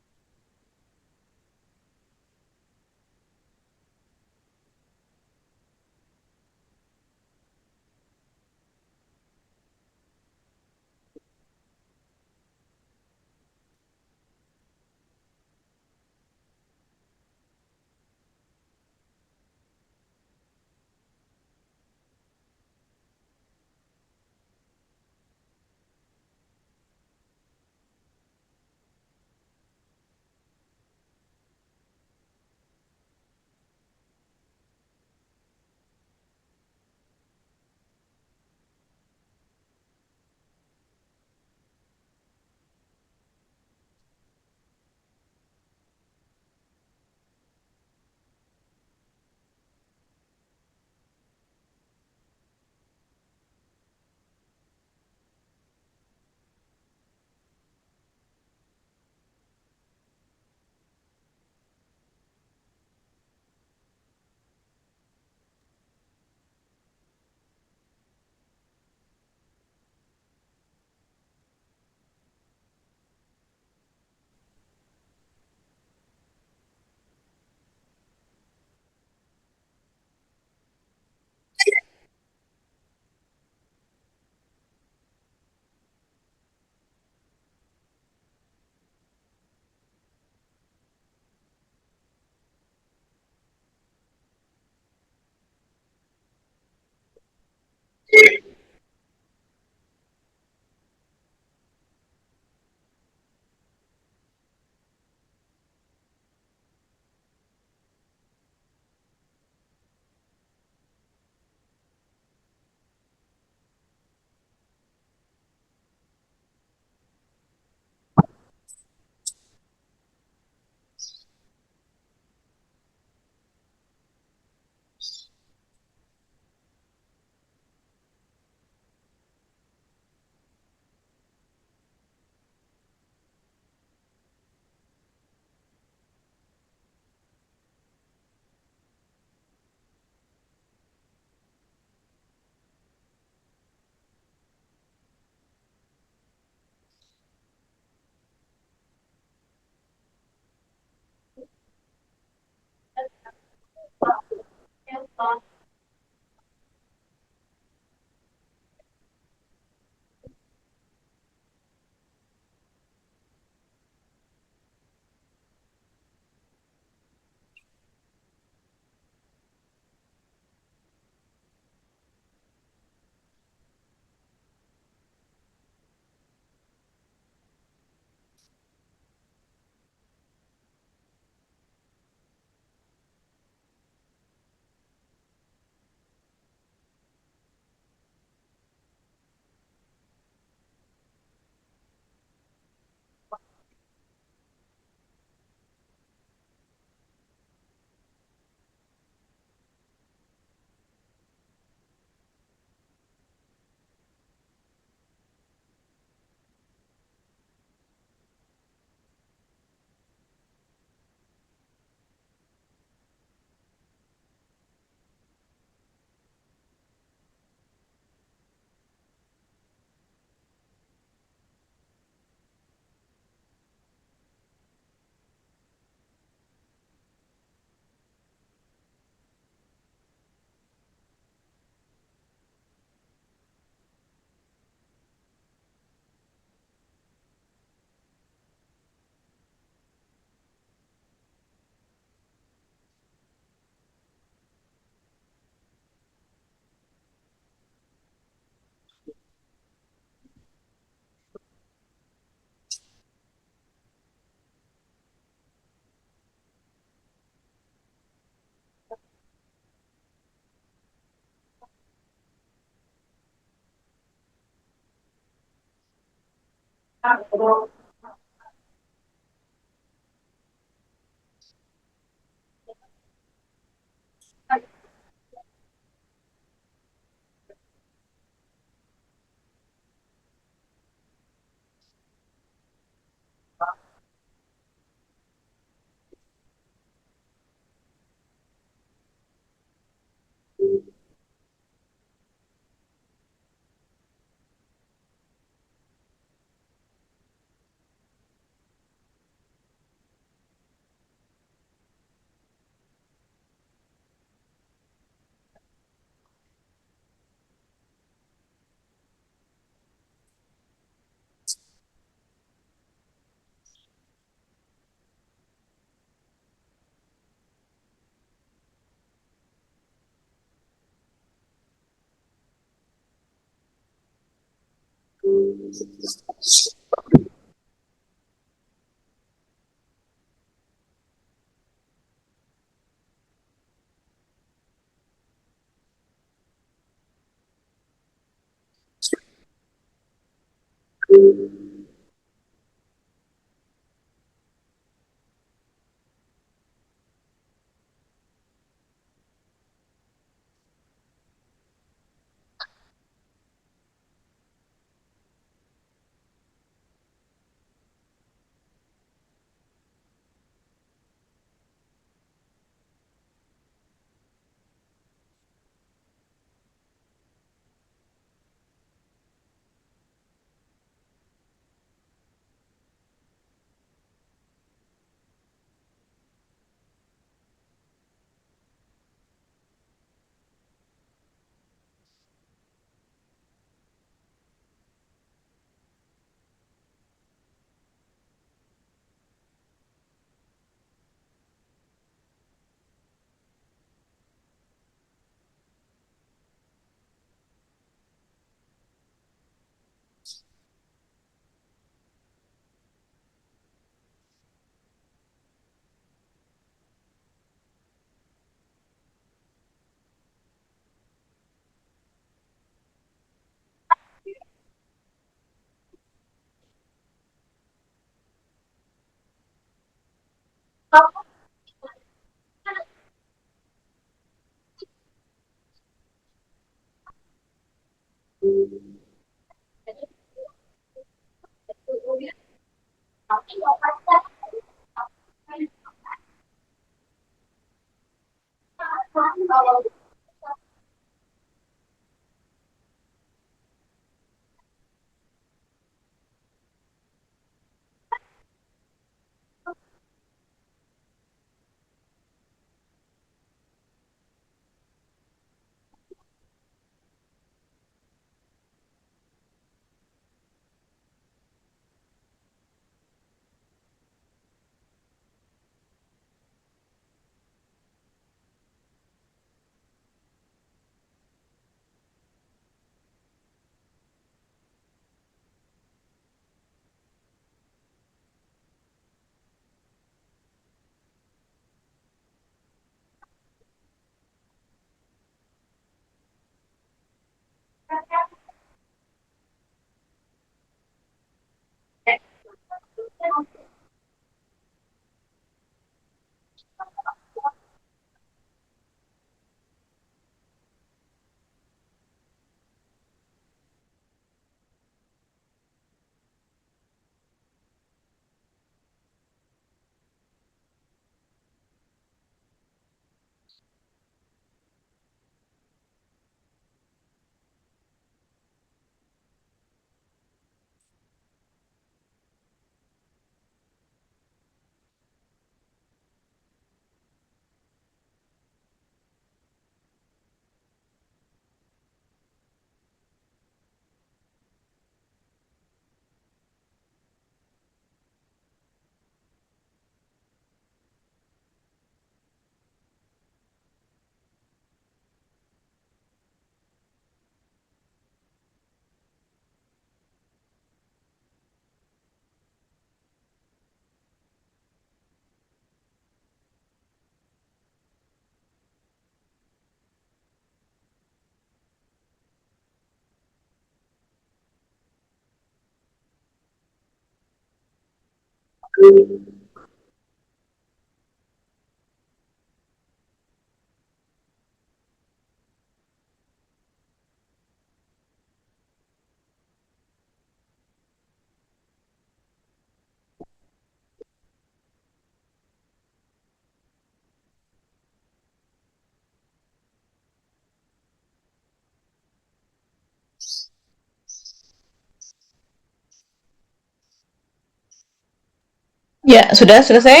Ya, sudah selesai?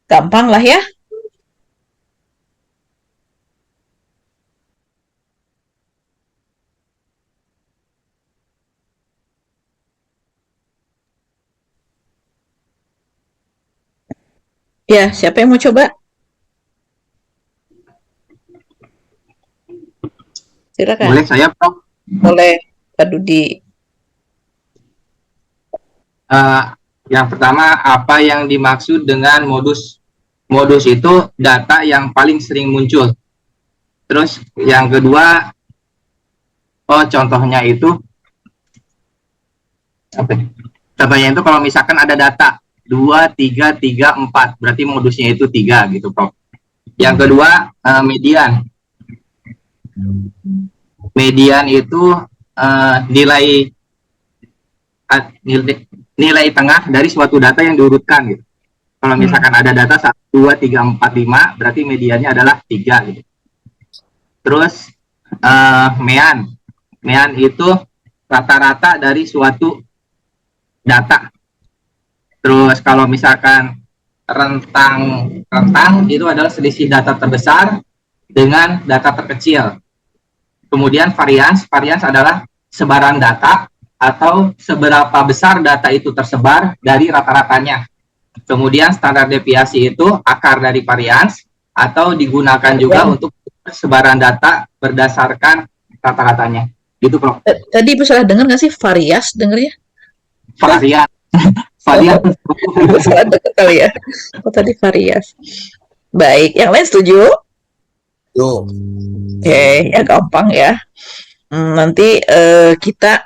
Gampang lah ya. Ya, siapa yang mau coba? Silakan. Boleh saya, Prof? Boleh, Pak Dudi. Yang pertama, apa yang dimaksud dengan modus? Modus itu data yang paling sering muncul. Terus yang kedua, contohnya itu apa? Contohnya itu kalau misalkan ada data 2, 3, 3, 4, berarti modusnya itu 3 gitu, Prof. Yang kedua, median. Median itu nilai tengah dari suatu data yang diurutkan gitu. Kalau misalkan ada data 1, 2, 3, 4, 5, berarti mediannya adalah 3 gitu. Terus mean. Mean itu rata-rata dari suatu data. Terus kalau misalkan rentang itu adalah selisih data terbesar dengan data terkecil. Kemudian varians adalah sebaran data atau seberapa besar data itu tersebar dari rata-ratanya. Kemudian standar deviasi itu akar dari varians atau digunakan juga untuk sebaran data berdasarkan rata-ratanya. Gitu, Prof. Tadi Ibu salah dengar nggak sih? Varias dengar ya? Varian. Varian. Salah dengar kali ya. Oh, tadi varias. Baik, yang lain setuju? Oke, ya gampang ya. Nanti kita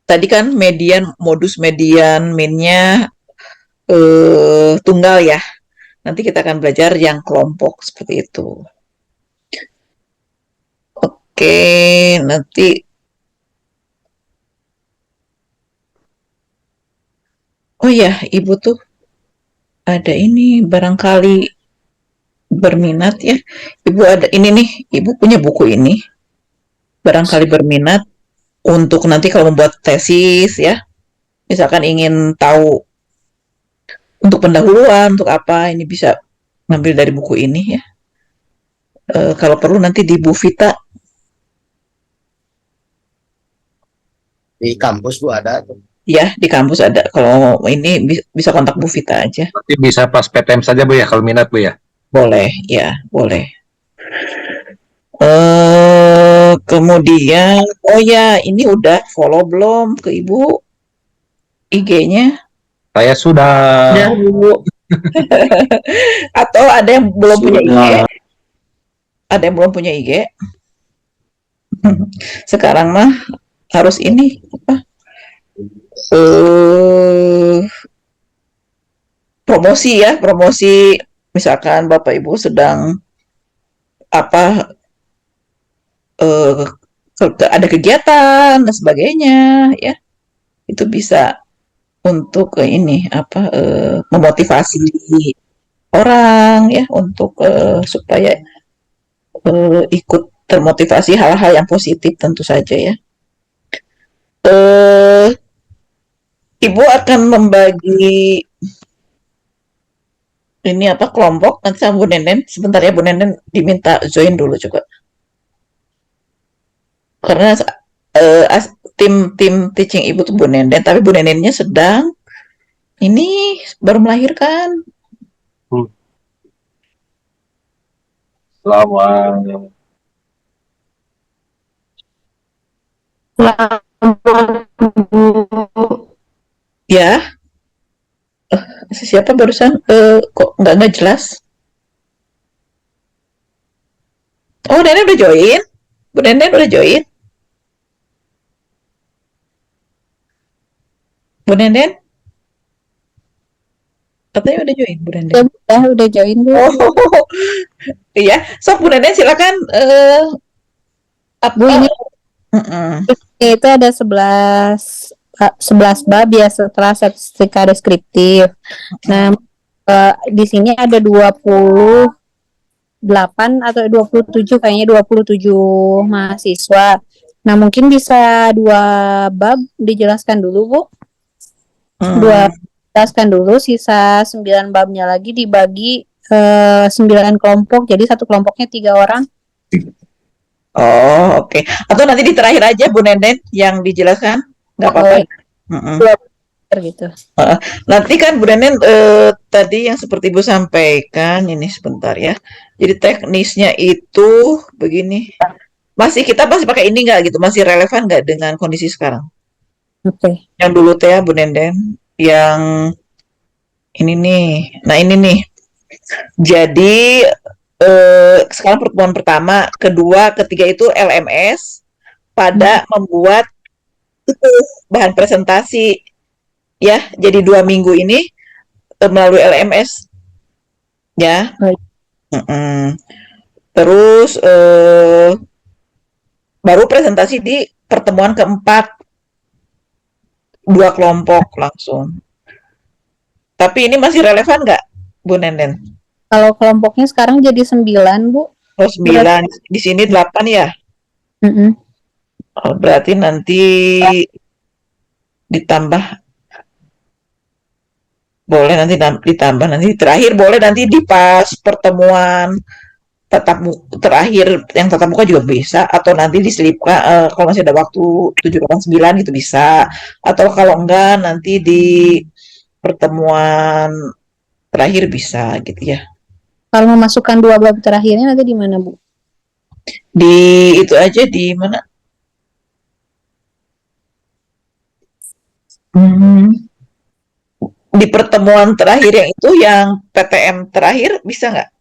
tadi kan modus median minnya tunggal ya. Nanti kita akan belajar yang kelompok seperti itu. Oke, nanti oh ya, Ibu tuh ada ini barangkali berminat ya. Ibu ada ini nih, Ibu punya buku ini. Barangkali berminat untuk nanti kalau membuat tesis ya. Misalkan ingin tahu untuk pendahuluan, untuk apa, ini bisa ngambil dari buku ini ya. Kalau perlu nanti di Bu Vita. Di kampus Bu ada. Ya, di kampus ada. Kalau ini bisa kontak Bu Vita aja. Berarti bisa pas PTM saja Bu ya, kalau minat Bu ya? Boleh, ya, boleh. Kemudian, oh ya, ini udah follow belum ke Ibu IG-nya? Saya sudah. Udah, Bu. Atau ada yang belum punya IG? Ada yang belum punya IG? Sekarang mah harus ini apa? Promosi ya, promosi. Misalkan Bapak Ibu sedang apa? Ada kegiatan dan sebagainya ya, itu bisa untuk ini apa memotivasi orang ya untuk supaya ikut termotivasi hal-hal yang positif tentu saja ya. Ibu akan membagi ini apa kelompok nanti sama Bu Nenen. Sebentar ya Bu Nenen, diminta join dulu coba. Karena tim teaching Ibu tuh Bu Nenen, tapi Bu Nenennya sedang ini baru melahirkan. Selamat. Ya, siapa barusan kok nggak jelas? Oh, Nenen udah join? Bu Nenen udah join? Bu Nenen? Katanya udah join Bu Nenden. Ya, udah join Bu. Oh, iya. Sok Bu Nenden silakan. Bu, ini Mm-mm. itu ada 11 bab ya setelah statistika deskriptif. Nah, di sini ada 28 atau 27 kayaknya 27 mahasiswa. Nah, mungkin bisa 2 bab dijelaskan dulu, Bu. 2 jelaskan dulu, sisa 9 babnya lagi dibagi 9 kelompok. Jadi satu kelompoknya 3 orang. Oh, oke. Atau nanti di terakhir aja Bu Nenden yang dijelaskan, nggak apa-apa. Gitu. Nanti kan Bu Nenden tadi yang seperti Ibu sampaikan ini sebentar ya. Jadi teknisnya itu begini. Kita masih pakai ini nggak gitu? Masih relevan nggak dengan kondisi sekarang? Oke. Yang dulu teh ya Bu Nenden, yang ini nih. Nah ini nih. Jadi sekarang pertemuan pertama, kedua, ketiga itu LMS pada membuat bahan presentasi ya. Jadi 2 minggu ini melalui LMS ya. Terus baru presentasi di pertemuan keempat 2 kelompok langsung. Tapi ini masih relevan nggak Bu Nenden? Kalau kelompoknya sekarang jadi 9, Bu. Oh, 9. Di sini 8 ya? Oh, berarti nanti ditambah. Boleh nanti ditambah. Nanti terakhir boleh nanti di pas pertemuan terakhir yang tatap muka juga bisa. Atau nanti diselipkan kalau masih ada waktu 7-8-9 gitu bisa. Atau kalau enggak nanti di pertemuan terakhir bisa gitu ya. Kalau memasukkan 2 bab terakhirnya nanti di mana, Bu? Di itu aja di mana? Di pertemuan terakhir yang itu yang PTM terakhir bisa nggak?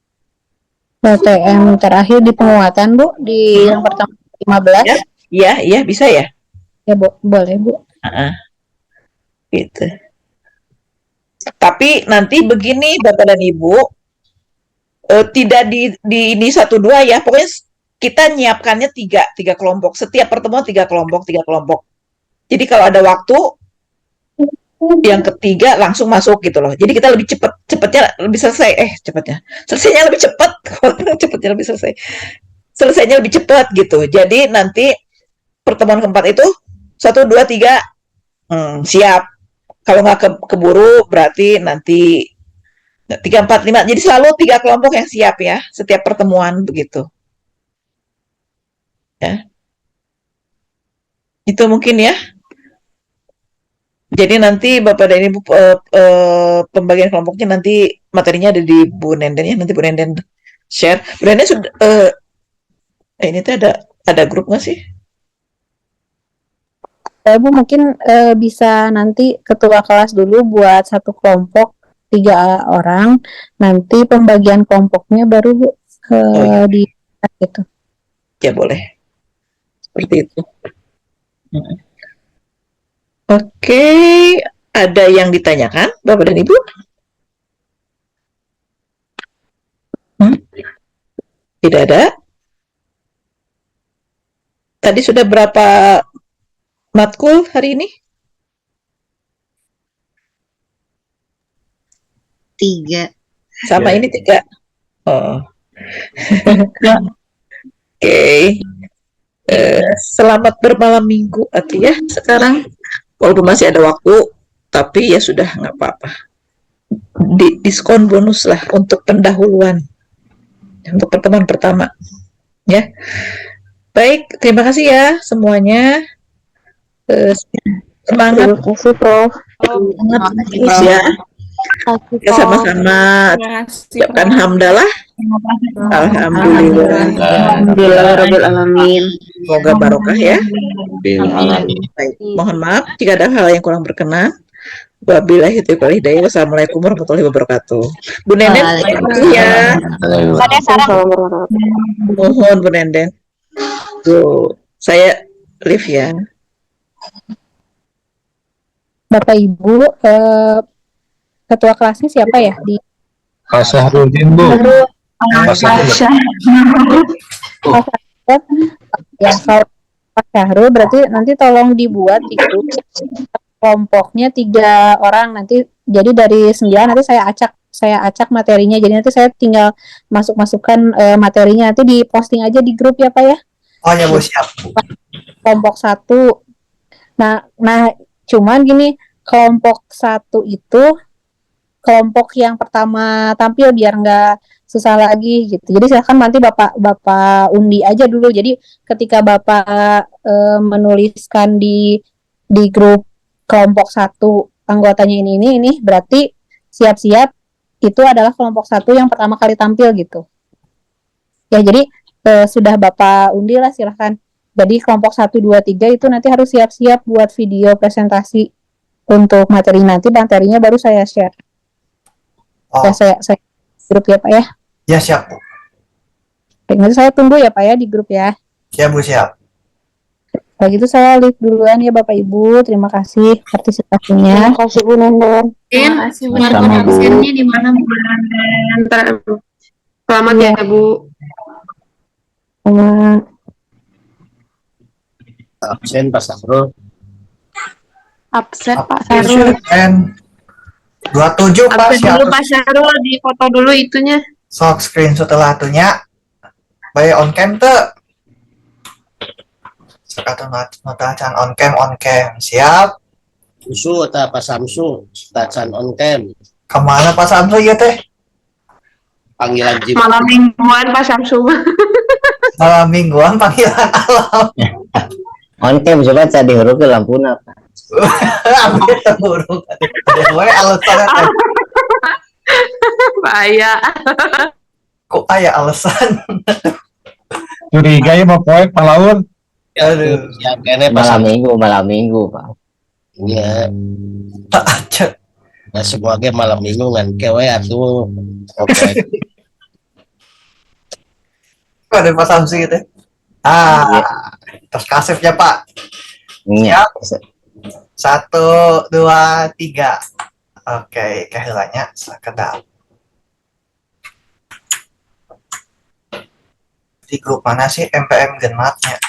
PTM terakhir di penguatan, Bu, di yang pertama 15. Iya, bisa ya? Ya, Bu, boleh, Bu. Gitu. Tapi nanti begini Bapak dan Ibu, tidak di ini 1-2 ya, pokoknya kita nyiapkannya 3 kelompok, setiap pertemuan 3 kelompok. Jadi kalau ada waktu yang ketiga langsung masuk gitu loh. Jadi kita lebih cepatnya lebih selesai, selesainya lebih cepat, cepatnya lebih selesai, selesainya lebih cepat gitu. Jadi nanti pertemuan keempat itu 1, 2, 3 siap. Kalau nggak keburu berarti nanti 3, 4, 5. Jadi selalu 3 kelompok yang siap ya, setiap pertemuan begitu. Ya. Itu mungkin ya. Jadi nanti Bapak dan Ibu pembagian kelompoknya nanti materinya ada di Bu Nenden ya. Nanti Bu Nenden share. Bu Nenden sudah ini tuh ada grup nggak sih? Bu mungkin bisa nanti ketua kelas dulu buat satu kelompok 3 orang, nanti pembagian kelompoknya baru Bu di gitu. Ya boleh. Seperti itu. Oke, ada yang ditanyakan Bapak dan Ibu? Tidak ada. Tadi sudah berapa matkul hari ini? 3. Sama ini 3. Oh. Oke. Selamat bermalam minggu Ati ya sekarang. Walaupun masih ada waktu, tapi ya sudah nggak apa-apa. Diskon bonus lah untuk pendahuluan untuk pertemuan pertama. Ya. Baik, terima kasih ya semuanya. Semangat. Terima kasih, Prof. Semangat ya. Ya sama-sama. Ucapkan hamdalah. Alhamdulillah. Alhamdulillah alamin. Semoga barokah ya. Baik, mohon maaf jika ada hal yang kurang berkenan. Wabillahi taufiq wal hidayah. Wassalamualaikum warahmatullahi wabarakatuh. Bu Nenden, itu ya. Mohon Bu Nenden. Saya live ya. Bapak Ibu, ketua kelasnya siapa ya di Pak Syahrudin, Bu. Pak Syahrudin. ya kalau Pak Syahrul berarti nanti tolong dibuat di grup kelompoknya 3 orang nanti, jadi dari 9 nanti saya acak materinya, jadi nanti saya tinggal masukkan materinya, nanti diposting aja di grup ya Pak ya. Oh ya Bu, siap. Kelompok 1. Nah cuman gini, kelompok 1 itu kelompok yang pertama tampil biar nggak susah lagi gitu. Jadi silakan nanti Bapak undi aja dulu. Jadi ketika Bapak menuliskan di grup kelompok 1 anggotanya ini berarti siap-siap itu adalah kelompok 1 yang pertama kali tampil gitu. Ya jadi sudah Bapak undi lah, silahkan. Jadi kelompok 1, 2, 3 itu nanti harus siap-siap buat video presentasi untuk materi, nanti materinya baru saya share. Oh. Ya, saya grup ya Pak ya. Ya siap Bu. Baik, nanti saya tunggu ya Pak ya di grup ya. Siap Bu, siap. Kalau gitu saya leave duluan ya Bapak Ibu. Terima kasih partisipasinya. Terima kasih Bu Nenden. Terima kasih Bu. Absennya di mana Bu? Selamat ya Bu. Sama Absen Pak Syahrul. Absen Pak Syahrul. 27 Pak Absen dulu Pak Syahrul, di foto dulu itunya. Sok screenshot lah atunya. Bae on cam teu. Sekatun nota on cam. Siap. Susu atau Pak Samsu, tacan on cam. Kemana Pak Samsu ya teh? Panggilan Jim. Malam mingguan Pak Samsu. Malam mingguan panggilan alam. On cam coba tadi huruf ke lampuna Pak. Ambil huruf. Gue alasan teh. Bahaya. Kok aya alasan? Curiga ya mau poek Palaun. Aduh. Ya kene malam minggu Pak. Iya. Tak aja. Nah semua ge malam minggu kan kewe atuh. Oke. Kok ada Pak Samsi gitu? Terus kasifnya Pak. Iya. 1, 2, 3. Oke, kehilangannya sekedap. Di grup mana sih MPM Genmatnya?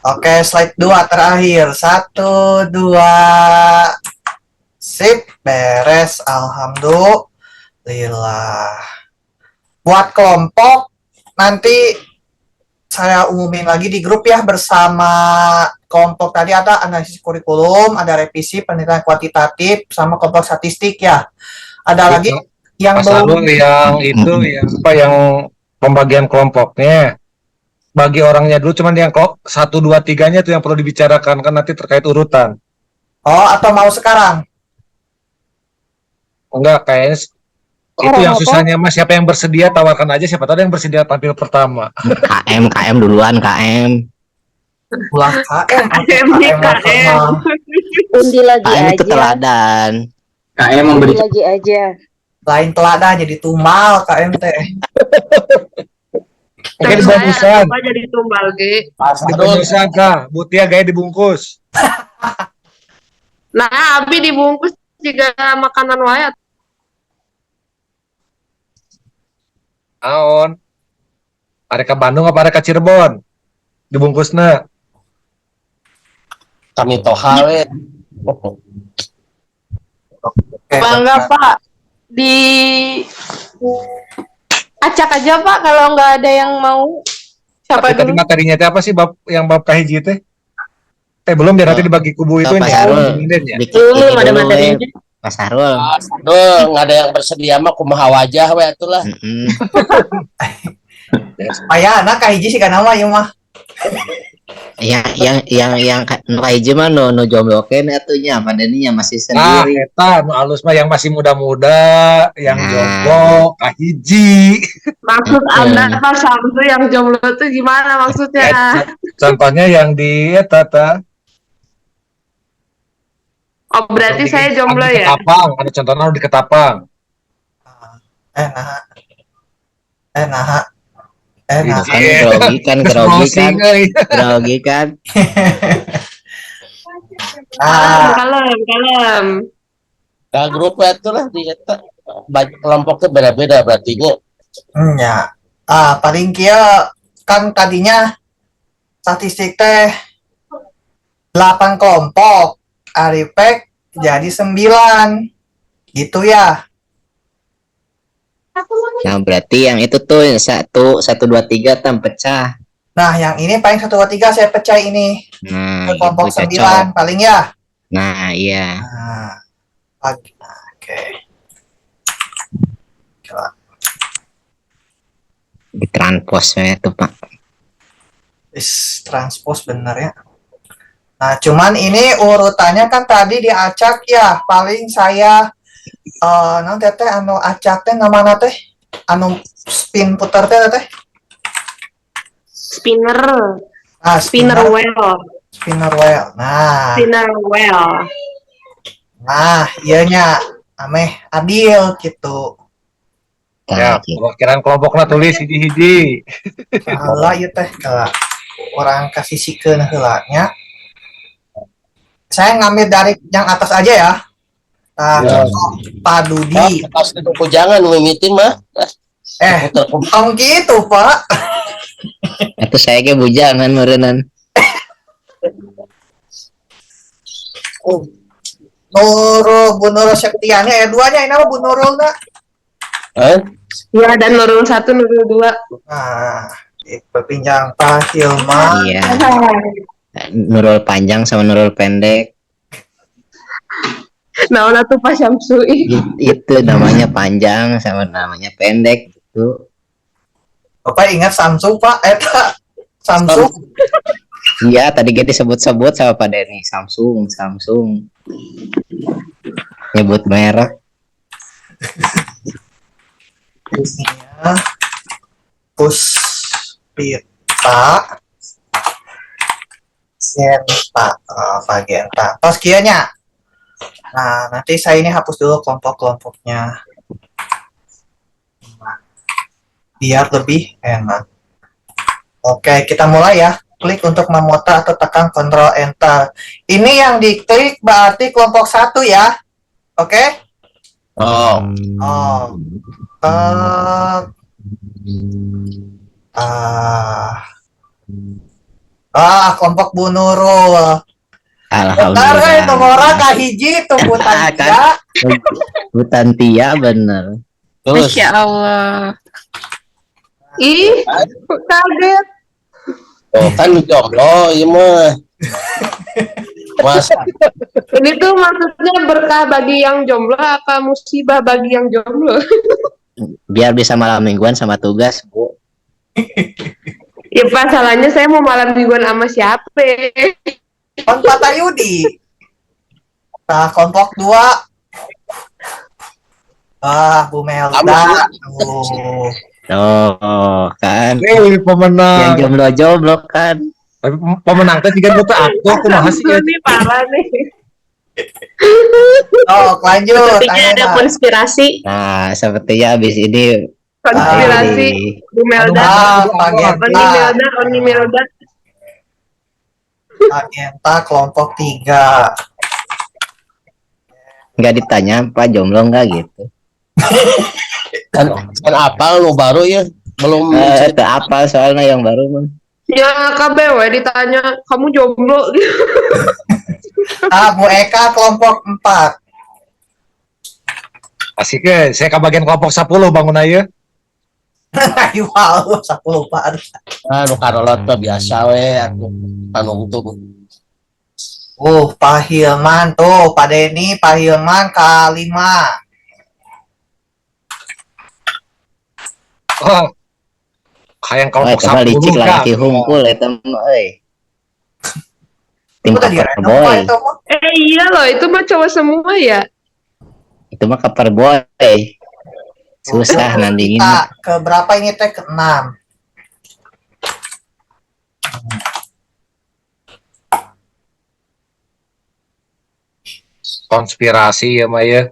Oke, slide 2 terakhir. 1, 2. Sip, beres. Alhamdulillah. Buat kelompok, nanti saya umumin lagi di grup ya, bersama kelompok tadi ada analisis kurikulum, ada revisi penelitian kuantitatif, sama kelompok statistik ya. Ada lagi yang belum yang itu yang pembagian kelompoknya. Bagi orangnya dulu, cuman yang 1, 2, 3-nya itu yang perlu dibicarakan kan nanti terkait urutan. Oh, atau mau sekarang? Enggak, kayaknya itu yang susahnya Mas, siapa yang bersedia tawarkan aja, siapa tahu yang bersedia tampil pertama. KM duluan KM. Ulang KM. undi lagi KM aja. itu teladan. KM memberi lagi aja. Lain teladan jadi tumal KM teh. Oke, dibungkusan. Apa jadi tumbal ge? Dibungkusan Kak, Butia gaya dibungkus. Nah, abi dibungkus juga makanan wae. Aon. Ada ke Bandung apa ada ke Cirebon? Dibungkusna. Kami toha we. Bangga Pak. Di acak aja Pak kalau nggak ada yang mau. Siapa Tapi tadi dulu? materinya teh apa sih yang bab kahiji teh? Belum biar nanti dibagi kubu itu Pak Sarul. Belum ada materinya. Pak Sarul. Aduh, nggak ada yang bersedia mah kumaha wajah we atulah. Aya anak kahiji sih kana mah ieu mah. Yang kahiji mah no jomblo kene atunya, padaninya masih Nah, sendiri. eta nu alus mah yang masih muda-muda, yang jomblo, kahiji. Maksud Anda Pak Samsu yang jomblo itu gimana maksudnya? Contohnya yang di eta ta. Oh, berarti saya jomblo di ya? Ketapang, ada contohnya di Ketapang. Nah. Grogi kan. Kalem. Nah, grupnya itu lah di eta kelompoknya beda-beda berarti nya. Ya. Paling kia kan tadinya statistik teh 8 kelompok, Arifek jadi 9. Gitu ya. Nah, berarti yang itu tuh yang 1, 2, 3 tam pecah. Nah, yang ini paling 1, 2, 3 saya pecah ini. Nah, Ke kelompok itu 9 paling ya. Nah, iya. Oke. Coba. Di transposnya itu, Pak. Transpose bener ya. Nah, cuman ini urutannya kan tadi diacak ya. Paling saya nanti teh anu acak teh ngamana teh? Anu spin putar teh? Spinner. Spinner wheel. Spinner wheel. Nah. Spinner wheel. Nah, iyanya ameh adil gitu. Ya, perwakilan kelompoknya tulis hiji-hiji. Heula ieu teh kalau orang kasih sikeun heula nya. Saya ngambil dari yang atas aja ya. Nah, Pak Dudi. Atas itu jangan mimitin mah. Om gitu, Pak. Itu saya ke bujangan meureunnan. Bu Nurul Septiani duanya ini apa Bu Nurul na? Ya, dan Nurul 1, Nurul 2. Nah, perpinjang Pak Hilman. Iya. Nurul panjang sama nurul pendek. Nah, tuh Pak Syamsu. Itu namanya panjang sama namanya pendek gitu. Bapak ingat Samsung, Pak? Samsung. Iya, tadi kita disebut-sebut sama Pak Denny. Samsung. Nyebut merek. Isinya Puspita Genta, Pak Genta. Tos kianya. Nah, nanti saya ini hapus dulu kelompok-kelompoknya. Biar lebih enak. Oke, kita mulai ya. Klik untuk memota atau tekan Ctrl Enter. Ini yang diklik berarti kelompok 1 ya. Oke? Kelompok Bu Nurul. Alhamdulillah. Nomornya kahiji tuh Bu Tantia. Bu Tantia bener. Masya Allah. Ih, kaget. Kan jomblo iya mah. Mas, Ini tuh maksudnya berkah bagi yang jomblo apa musibah bagi yang jomblo? Biar bisa malam mingguan sama tugas, Bu. Ya masalahnya saya mau malam mingguan sama siapa? Pak Patayudi. Nah, kelompok 2. Bu Melda. Kan. Pemenang. Yang jomblo kan. Tapi pemenang teh juga betul aku mahasiswa sih. Ini parah nih. Lanjut. Sepertinya ada konspirasi. Nah, sepertinya habis ini Konspirasi Bu Melda. Oni Melda. Agenta kelompok 3. Nggak ditanya Pak jomblo nggak gitu. kan apa lu baru ya? Belum Itu apa soalnya yang baru mah. Ya KBW ditanya kamu jomblo. Bu Eka kelompok 4. Asik ya, saya ke bagian kelompok 10 bangun aja. Wow, 10 Pak. Anu karolot mah biasa we aku anu tuh. Pak Hilman tuh, Pak Denny, Pak Hilman ke-5. Kayak kelompok 10 licik lagi hungkul eta mah euy. Tim Coverboy. Iya loh, itu mah cowok semua ya. Itu mah Coverboy. Susah nandinginnya. Ke berapa ini teh? Ke-6. Konspirasi ya Maya.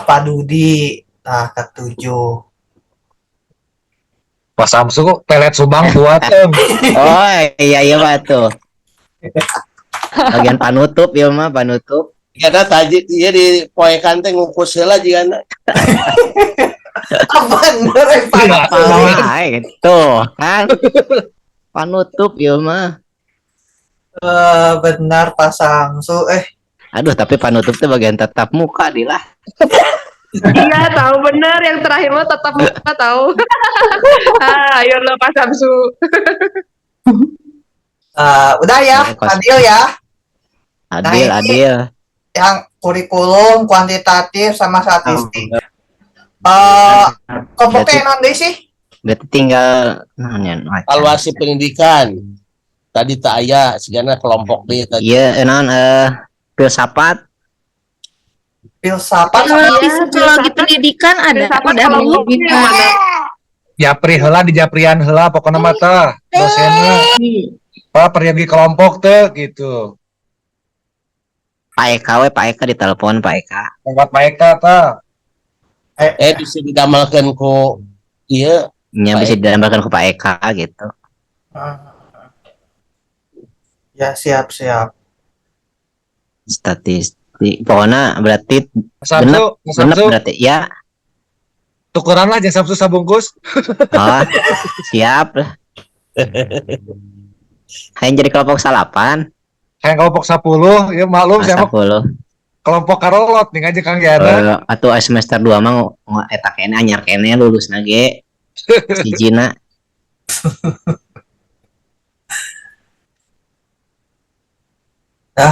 Pak Dudi. Nah, ke-7. Pak Samsu pelet Subang buat Oh iya Pak tuh. Bagian panutup ya mah panutup. Karena tadi dia di poekan teh ngukus heula jigana. Bener Itu kan panutup ya mah. Benar pasang su Aduh, tapi panutup tuh bagian tatap muka dilah. Iya tahu bener yang terakhir mah tetap muka tahu. Ayo lo Pak Samsu. Udah ya, adil ya. Adil. Yang kurikulum, kuantitatif sama statistik. Kelompoknya nanti sih? Berarti tinggal Evaluasi pendidikan. Tadi tak aya sigana kelompok D tadi. Iya, filsafat. Filsafat Kalau psikologi pendidikan ada udah belum Japri heula di Japrian heula pokokna mah teh dosenna. Pergi kelompok teh gitu. Pak Eka ditelepon Pak Eka. Tempat Pak Eka teh. Bisa didamelkeun ku ieu. Nya bisa didamelkeun ku Pak Eka gitu. Ya siap. Statistik. Pokoknya berarti Genep berarti ya. Tukeran lah jasa Samsu sabungkus. Oh, siap lah. Hayang jadi kelompok 8. Hayang kelompok 10, ya maklum saya mah 10. kelompok karolot nih aja Kang Yana. Atau semester 2 mah eta kene anyar kene lulus nage. Sijina.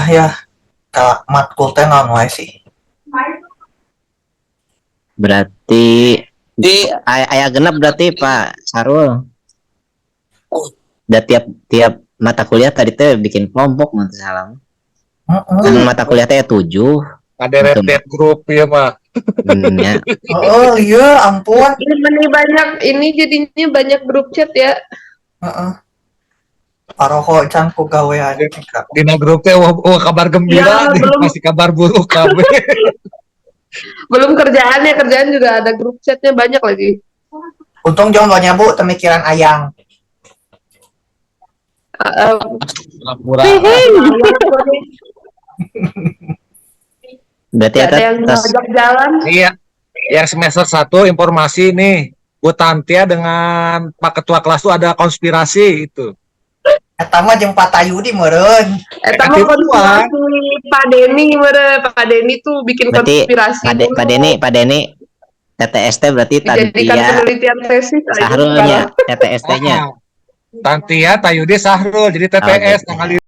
Ya, matkul teh naon wae sih? Berarti aya genep berarti Pak Sarul. Udah tiap mata kuliah tadi teh bikin kelompok nanti salah. Mata kuliah teh 7. Ada red group ya mah. Oh iya, ampun. Ini banyak ini jadinya banyak grup chat ya. Paroho can ku gawean. Dina grup teh kabar gembira, masih kabar buruk kabeh. Belum kerjaan juga ada grup chatnya banyak lagi. Untung jomblonya Bu, pemikiran ayang. Berarti ada yang ngajak jalan. Iya. Yang semester 1 informasi nih. Bu Tantia dengan Pak Ketua kelas tuh ada konspirasi itu. Eta mah jeung Pak Tayudi meureun. Eta mah konspirasi Pak Denny meureun. Pak Denny tuh bikin konspirasi. Pak Denny TTST berarti dijadikan penelitian tesis. Sahrulnya TTST-nya. Tantia Tayudi Sahrul jadi TPS tanggal